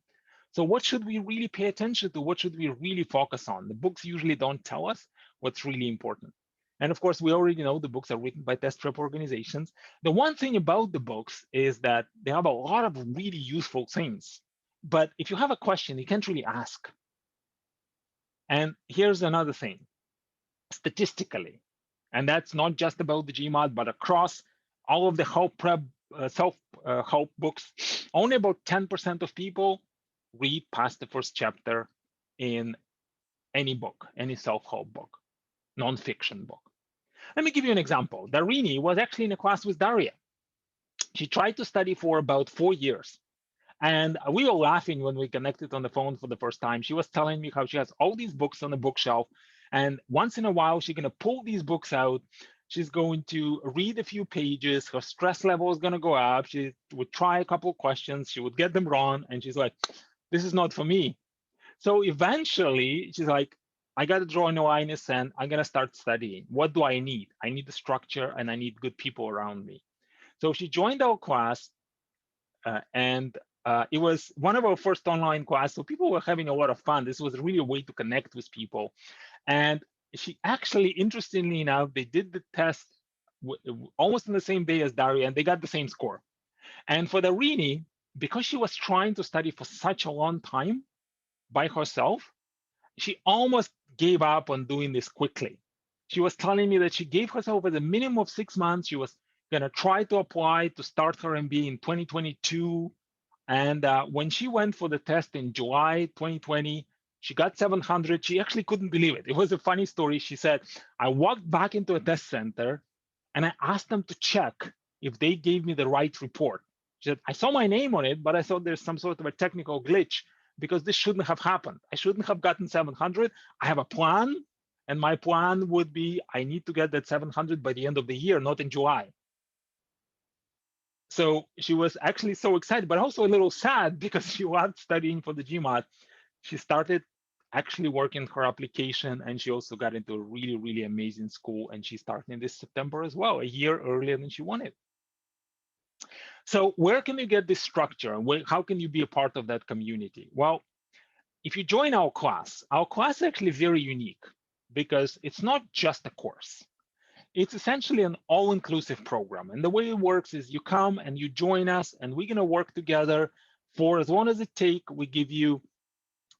So what should we really pay attention to? What should we really focus on? The books usually don't tell us what's really important. And of course, we already know the books are written by test prep organizations. The one thing about the books is that they have a lot of really useful things. But if you have a question, you can't really ask. And here's another thing. Statistically, and that's not just about the GMAT, but across all of the help prep, self-help books, only about 10% of people read past the first chapter in any book, any self-help book, nonfiction book. Let me give you an example. Darini was actually in a class with Daria. She tried to study for about 4 years. And we were laughing when we connected on the phone for the first time. She was telling me how she has all these books on the bookshelf. And once in a while, she's going to pull these books out. She's going to read a few pages. Her stress level is going to go up. She would try a couple of questions. She would get them wrong. And she's like, this is not for me. So eventually, she's like, I got to draw a line in the sand. I'm going to start studying. What do I need? I need the structure and I need good people around me. So she joined our class and it was one of our first online classes. So people were having a lot of fun. This was really a way to connect with people. And she actually, interestingly enough, they did the test almost on the same day as Daria, and they got the same score. And for Darini, because she was trying to study for such a long time by herself, she almost gave up on doing this quickly. She was telling me that she gave herself as a minimum of 6 months. She was going to try to apply to start her MBA in 2022. And when she went for the test in July 2020, she got 700. She actually couldn't believe it. It was a funny story. She said, I walked back into a test center and I asked them to check if they gave me the right report. She said, I saw my name on it, but I thought there's some sort of a technical glitch because this shouldn't have happened. I shouldn't have gotten 700. I have a plan, and my plan would be I need to get that 700 by the end of the year, not in July. So she was actually so excited, but also a little sad because she was studying for the GMAT. She started actually working her application, and she also got into a really, really amazing school, and she's starting this September as well, a year earlier than she wanted. So where can you get this structure? How can you be a part of that community? Well, if you join our class is actually very unique because it's not just a course. It's essentially an all-inclusive program. And the way it works is you come and you join us, and we're going to work together for as long as it takes. We give you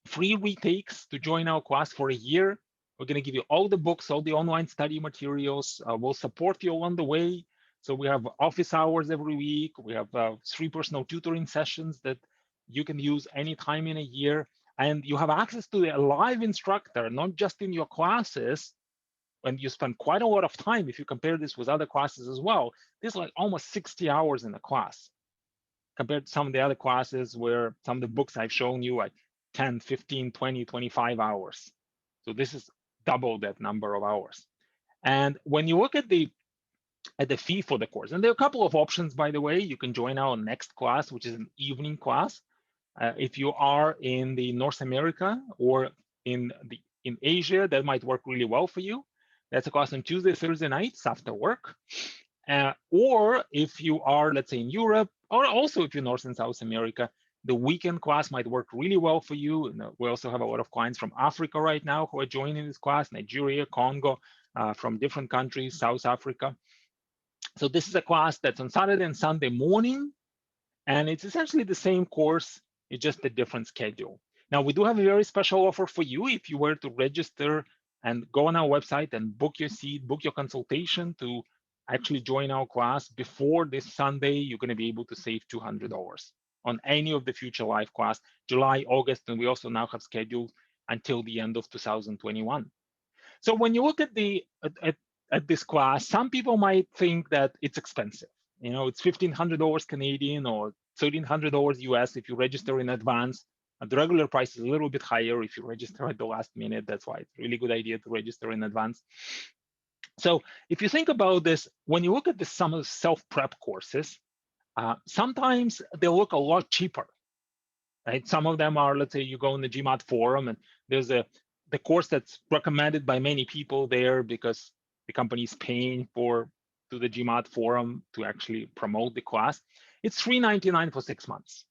free retakes to join our class for a year. We're going to give you all the books, all the online study materials. We'll support you along the way. So we have office hours every week. We have 3 personal tutoring sessions that you can use anytime in a year. And you have access to a live instructor, not just in your classes. And you spend quite a lot of time, if you compare this with other classes as well. There's like almost 60 hours in a class compared to some of the other classes where some of the books I've shown you like 10, 15, 20, 25 hours. So this is double that number of hours. And when you look at the fee for the course, and there are a couple of options, by the way. You can join our next class, which is an evening class. If you are in the North America or in Asia, that might work really well for you. That's a class on Tuesday, Thursday nights after work. Or if you are, let's say, in Europe, or also if you're North and South America, the weekend class might work really well for you. And we also have a lot of clients from Africa right now who are joining this class, Nigeria, Congo, from different countries, South Africa. So this is a class that's on Saturday and Sunday morning, and it's essentially the same course. It's just a different schedule. Now, we do have a very special offer for you. If you were to register and go on our website and book your seat, book your consultation to actually join our class before this Sunday, you're going to be able to save $200 on any of the future live class, July, August, and we also now have scheduled until the end of 2021. So when you look at this class, some people might think that it's expensive. You know, it's $1,500 Canadian or $1,300 US if you register in advance. And the regular price is a little bit higher if you register at the last minute. That's why it's a really good idea to register in advance. So if you think about this, when you look at some of the self-prep courses, sometimes they look a lot cheaper, right? Some of them are, let's say you go in the GMAT forum and there's the course that's recommended by many people there because the company is paying to the GMAT forum to actually promote the class. It's $399 for 6 months.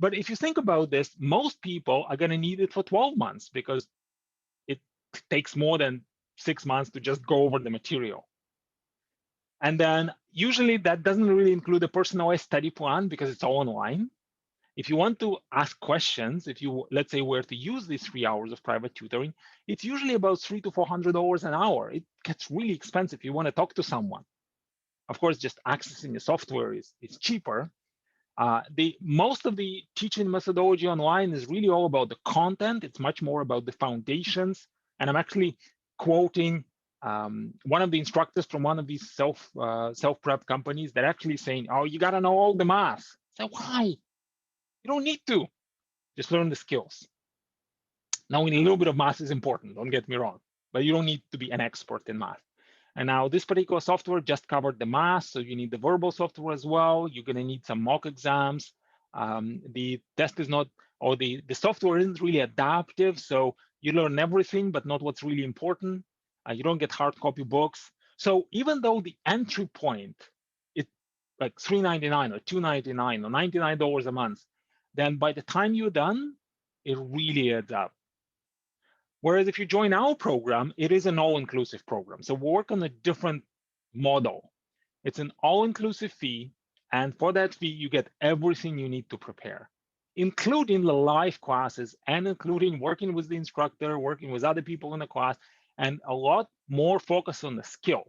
But if you think about this, most people are going to need it for 12 months because it takes more than 6 months to just go over the material. And then usually that doesn't really include a personalized study plan because it's all online. If you want to ask questions, if you, let's say, were to use these 3 hours of private tutoring, it's usually about $300 to $400 an hour. It gets really expensive if you want to talk to someone. Of course, just accessing the software is cheaper. Most of the teaching methodology online is really all about the content. It's much more about the foundations. And I'm actually quoting one of the instructors from one of these self-prep companies that actually saying, oh, you got to know all the math. So why? You don't need to. Just learn the skills. Now, a little bit of math is important, don't get me wrong, but you don't need to be an expert in math. And now this particular software just covered the math, so you need the verbal software as well. You're going to need some mock exams. The test is not, or the software isn't really adaptive, so you learn everything, but not what's really important. You don't get hard copy books. So even though the entry point is like $399 or $299 or $99 a month, then by the time you're done, it really adds up. Whereas if you join our program, it is an all-inclusive program. So we work on a different model. It's an all-inclusive fee, and for that fee, you get everything you need to prepare, including the live classes and including working with the instructor, working with other people in the class, and a lot more focus on the skill.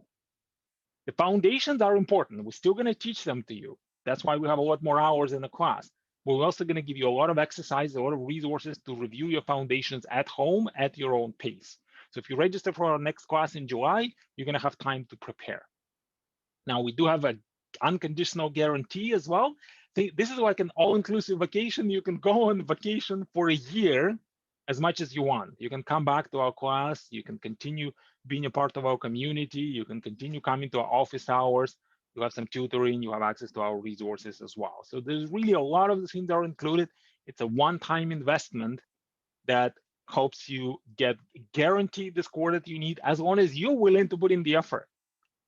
The foundations are important. We're still going to teach them to you. That's why we have a lot more hours in the class. We're also going to give you a lot of exercises, a lot of resources to review your foundations at home at your own pace. So if you register for our next class in July, you're going to have time to prepare. Now, we do have an unconditional guarantee as well. See, this is like an all-inclusive vacation. You can go on vacation for a year as much as you want. You can come back to our class. You can continue being a part of our community. You can continue coming to our office hours. You have some tutoring. You have access to our resources as well. So there's really a lot of the things that are included. It's a one-time investment that helps you get guaranteed the score that you need as long as you're willing to put in the effort.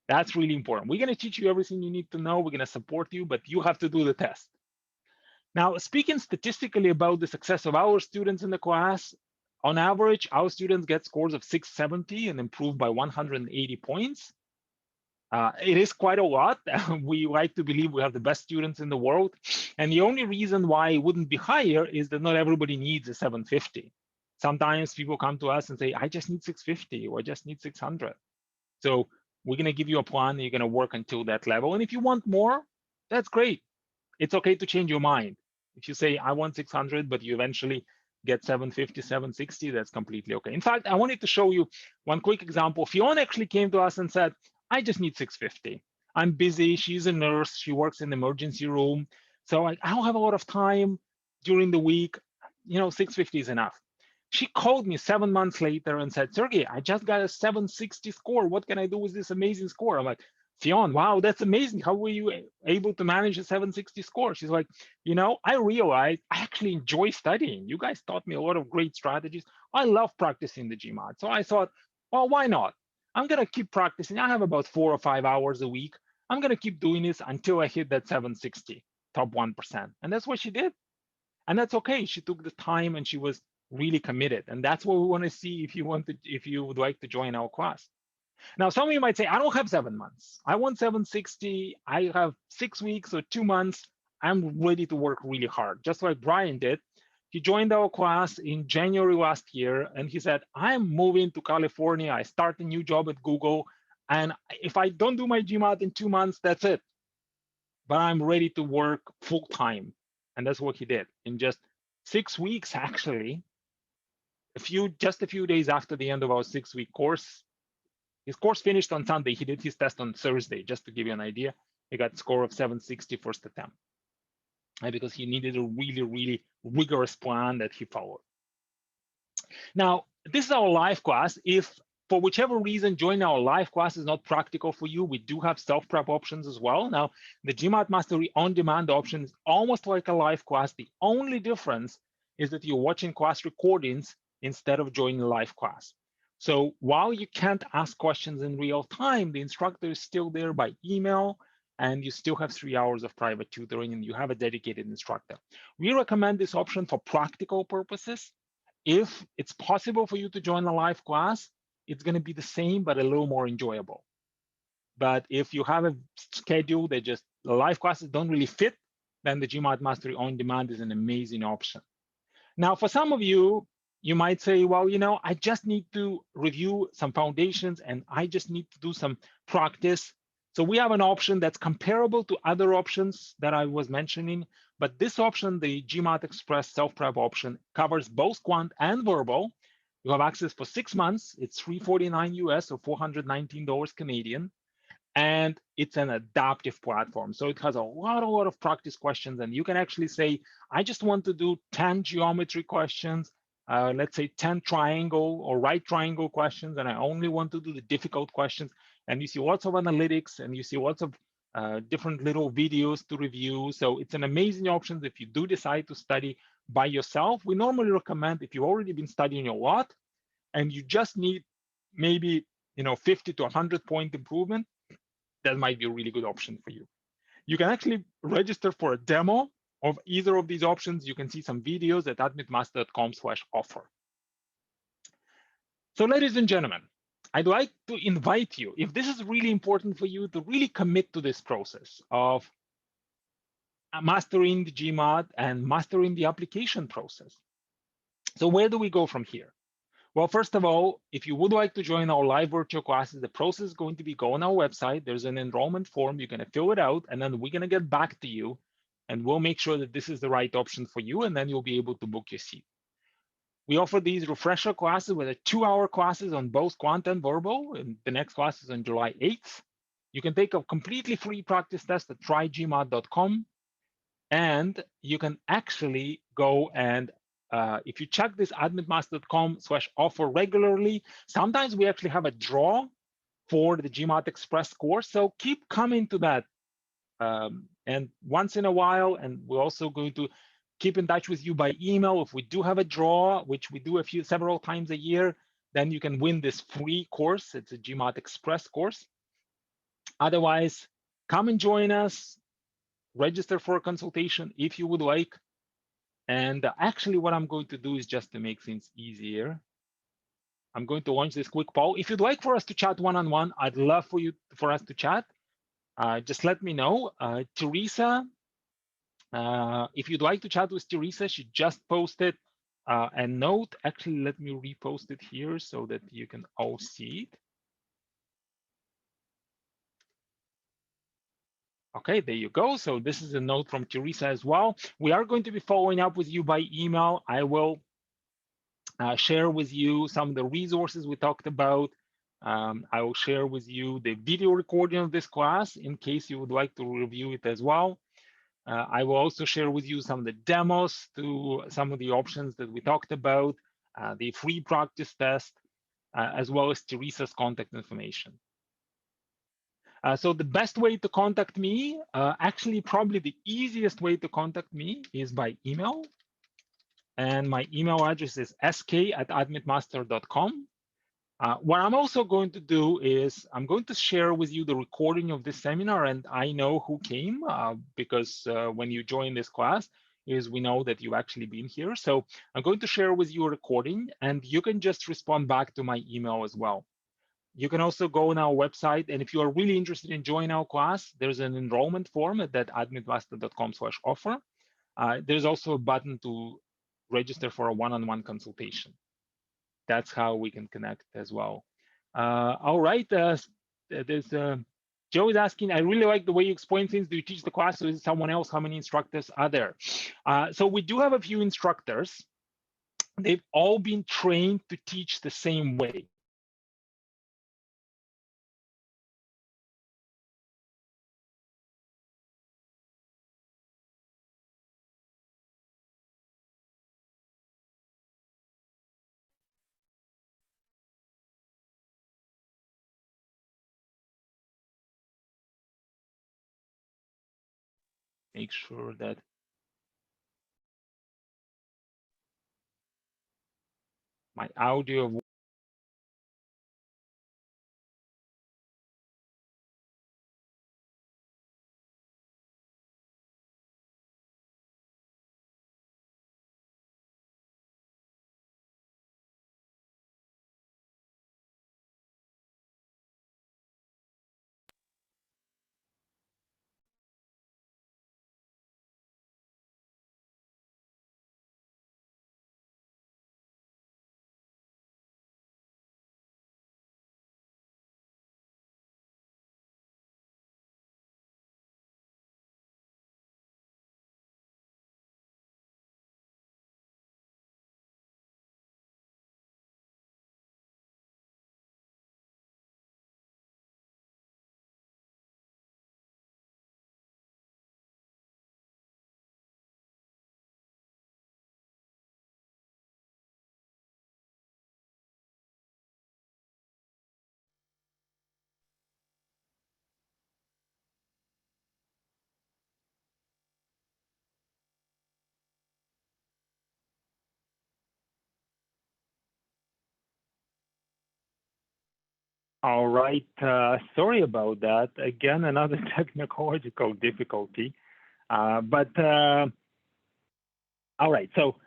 That's really important. We're going to teach you everything you need to know. We're going to support you, but you have to do the test. Now, speaking statistically about the success of our students in the class, on average, our students get scores of 670 and improve by 180 points. It is quite a lot. We like to believe we have the best students in the world. And the only reason why it wouldn't be higher is that not everybody needs a 750. Sometimes people come to us and say, I just need 650 or I just need 600. So we're going to give you a plan. You're going to work until that level. And if you want more, that's great. It's okay to change your mind. If you say, I want 600, but you eventually get 750, 760, that's completely okay. In fact, I wanted to show you one quick example. Fiona actually came to us and said, I just need 650. I'm busy. She's a nurse. She works in the emergency room. So I don't have a lot of time during the week. 650 is enough. She called me 7 months later and said, Sergey, I just got a 760 score. What can I do with this amazing score? I'm like, Fiona, wow, that's amazing. How were you able to manage a 760 score? She's like, I realized I actually enjoy studying. You guys taught me a lot of great strategies. I love practicing the GMAT. So I thought, well, why not? I'm going to keep practicing. I have about 4 or 5 hours a week. I'm going to keep doing this until I hit that 760, top 1%. And that's what she did. And that's okay. She took the time and she was really committed. And that's what we want to see if you would like to join our class. Now, some of you might say, I don't have 7 months. I want 760. I have 6 weeks or 2 months. I'm ready to work really hard, just like Brian did. He joined our class in January last year, and he said, I'm moving to California. I start a new job at Google. And if I don't do my GMAT in 2 months, that's it. But I'm ready to work full time. And that's what he did. In just 6 weeks, actually, just a few days after the end of our 6-week course, his course finished on Sunday. He did his test on Thursday, just to give you an idea. He got a score of 760 first attempt. Because he needed a really, really rigorous plan that he followed. Now, this is our live class. If for whichever reason joining our live class is not practical for you, we do have self-prep options as well. Now, the GMAT Mastery on-demand option is almost like a live class. The only difference is that you're watching class recordings instead of joining a live class. So while you can't ask questions in real time, the instructor is still there by email, and you still have 3 hours of private tutoring, and you have a dedicated instructor. We recommend this option for practical purposes. If it's possible for you to join a live class, it's going to be the same, but a little more enjoyable. But if you have a schedule that just the live classes don't really fit, then the GMAT Mastery On Demand is an amazing option. Now, for some of you, you might say, well, I just need to review some foundations and I just need to do some practice. So we have an option that's comparable to other options that I was mentioning, but this option, the GMAT Express Self-Prep option, covers both quant and verbal. You have access for 6 months. It's $349 US or $419 Canadian. And it's an adaptive platform. So it has a lot of practice questions. And you can actually say, I just want to do 10 geometry questions, let's say 10 triangle or right triangle questions, and I only want to do the difficult questions. And you see lots of analytics, and you see lots of different little videos to review. So it's an amazing option if you do decide to study by yourself. We normally recommend if you've already been studying a lot and you just need maybe 50 to 100 point improvement, that might be a really good option for you. You can actually register for a demo of either of these options. You can see some videos at admitmaster.com/offer. So ladies and gentlemen, I'd like to invite you, if this is really important for you, to really commit to this process of mastering the GMAT and mastering the application process. So where do we go from here? Well, first of all, if you would like to join our live virtual classes, the process is going to be go on our website. There's an enrollment form. You're going to fill it out, and then we're going to get back to you, and we'll make sure that this is the right option for you, and then you'll be able to book your seat. We offer these refresher classes with 2-hour classes on both quant and verbal, and the next class is on July 8th. You can take a completely free practice test at trygmat.com. And you can actually go and if you check this admitmaster.com/offer regularly, sometimes we actually have a draw for the GMAT Express course. So keep coming to that. And once in a while, and we're also going to keep in touch with you by email. If we do have a draw, which we do several times a year, then you can win this free course. It's a GMAT Express course. Otherwise, come and join us, register for a consultation if you would like. And actually what I'm going to do is, just to make things easier, I'm going to launch this quick poll. If you'd like for us to chat one-on-one, I'd love for us to chat. Just let me know. Teresa, if you'd like to chat with Teresa, she just posted a note. Actually, let me repost it here so that you can all see it. Okay, there you go. So this is a note from Teresa as well. We are going to be following up with you by email. I will share with you some of the resources we talked about. I will share with you the video recording of this class in case you would like to review it as well. I will also share with you some of the demos to some of the options that we talked about, the free practice test, as well as Teresa's contact information. So the best way to contact me, actually probably the easiest way to contact me, is by email. And my email address is sk@admitmaster.com. What I'm also going to do is I'm going to share with you the recording of this seminar, and I know who came because when you join this class, we know that you've actually been here. So I'm going to share with you a recording, and you can just respond back to my email as well. You can also go on our website, and if you are really interested in joining our class, there's an enrollment form at that admitmaster.com/offer. There's also a button to register for a one-on-one consultation. That's how we can connect as well. All right, there's Joe is asking, I really like the way you explain things. Do you teach the class or is it someone else? How many instructors are there? So we do have a few instructors. They've all been trained to teach the same way. Make sure that my audio. All right, sorry about that. Again, another technological difficulty. All right, so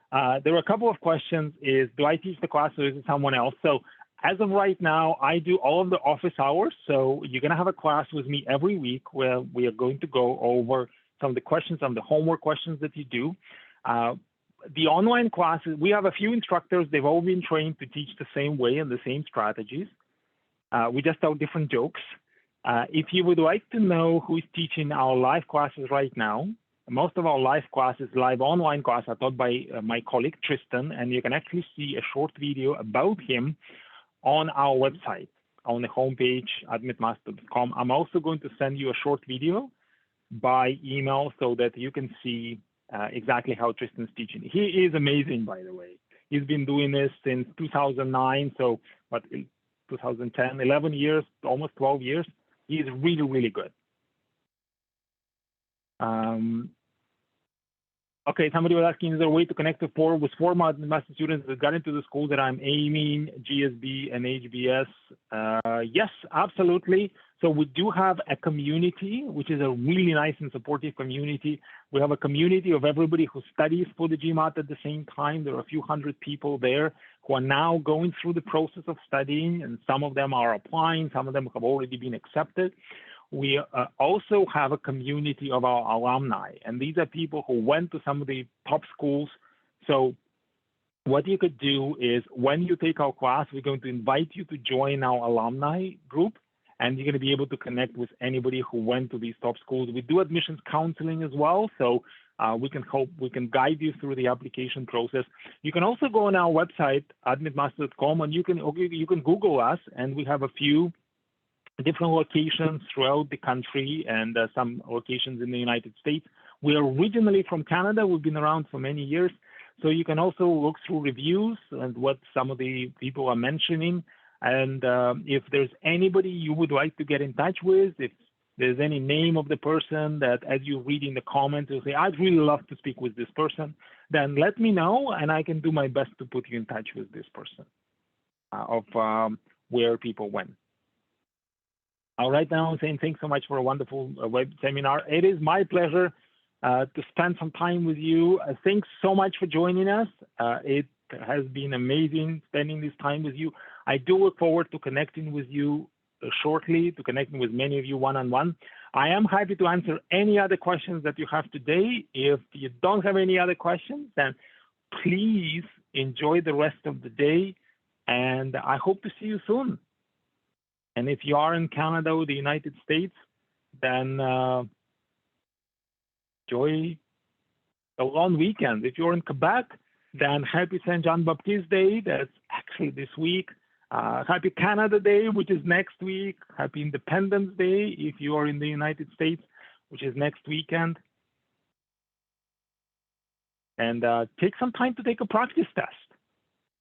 there were a couple of questions. Do I teach the class or is it someone else? So as of right now, I do all of the office hours. So you're gonna have a class with me every week where we are going to go over some of the questions, some of the homework questions that you do. The online classes, we have a few instructors. They've all been trained to teach the same way and the same strategies. We just tell different jokes. If you would like to know who is teaching our live classes right now, most of our live classes, live online classes, are taught by my colleague Tristan, and you can actually see a short video about him on our website, on the homepage, admitmaster.com. I'm also going to send you a short video by email so that you can see exactly how Tristan's teaching. He is amazing, by the way. He's been doing this since 2009, so what, 2010, 11 years, almost 12 years. He's really, really good. Okay, somebody was asking, is there a way to connect with four master students that got into the school that I'm aiming, GSB and HBS? Yes, absolutely. So we do have a community, which is a really nice and supportive community. We have a community of everybody who studies for the GMAT at the same time. There are a few hundred people there who are now going through the process of studying, and some of them are applying, some of them have already been accepted. We also have a community of our alumni, and these are people who went to some of the top schools. So what you could do is when you take our class, we're going to invite you to join our alumni group, and you're going to be able to connect with anybody who went to these top schools. We do admissions counseling as well, so we can guide you through the application process. You can also go on our website, admitmaster.com, and you can Google us, and we have a few different locations throughout the country and some locations in the United States. We are originally from Canada. We've been around for many years. So you can also look through reviews and what some of the people are mentioning. And if there's anybody you would like to get in touch with, if there's any name of the person that as you read in the comments, you'll say, I'd really love to speak with this person, then let me know and I can do my best to put you in touch with this person where people went. All right, now I'm saying thanks so much for a wonderful web seminar. It is my pleasure to spend some time with you. Thanks so much for joining us. It has been amazing spending this time with you. I do look forward to connecting with you shortly, to connecting with many of you one-on-one. I am happy to answer any other questions that you have today. If you don't have any other questions, then please enjoy the rest of the day, and I hope to see you soon. And if you are in Canada or the United States, then enjoy a long weekend. If you're in Quebec, then happy Saint Jean Baptiste Day. That's actually this week. Happy Canada Day, which is next week. Happy Independence Day if you are in the United States, which is next weekend. And take some time to take a practice test.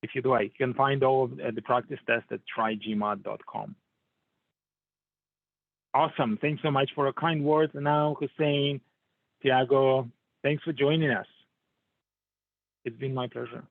If you'd like, you can find all of the practice tests at trygmat.com. Awesome. Thanks so much for a kind words. And now, Hussein, Tiago, thanks for joining us. It's been my pleasure.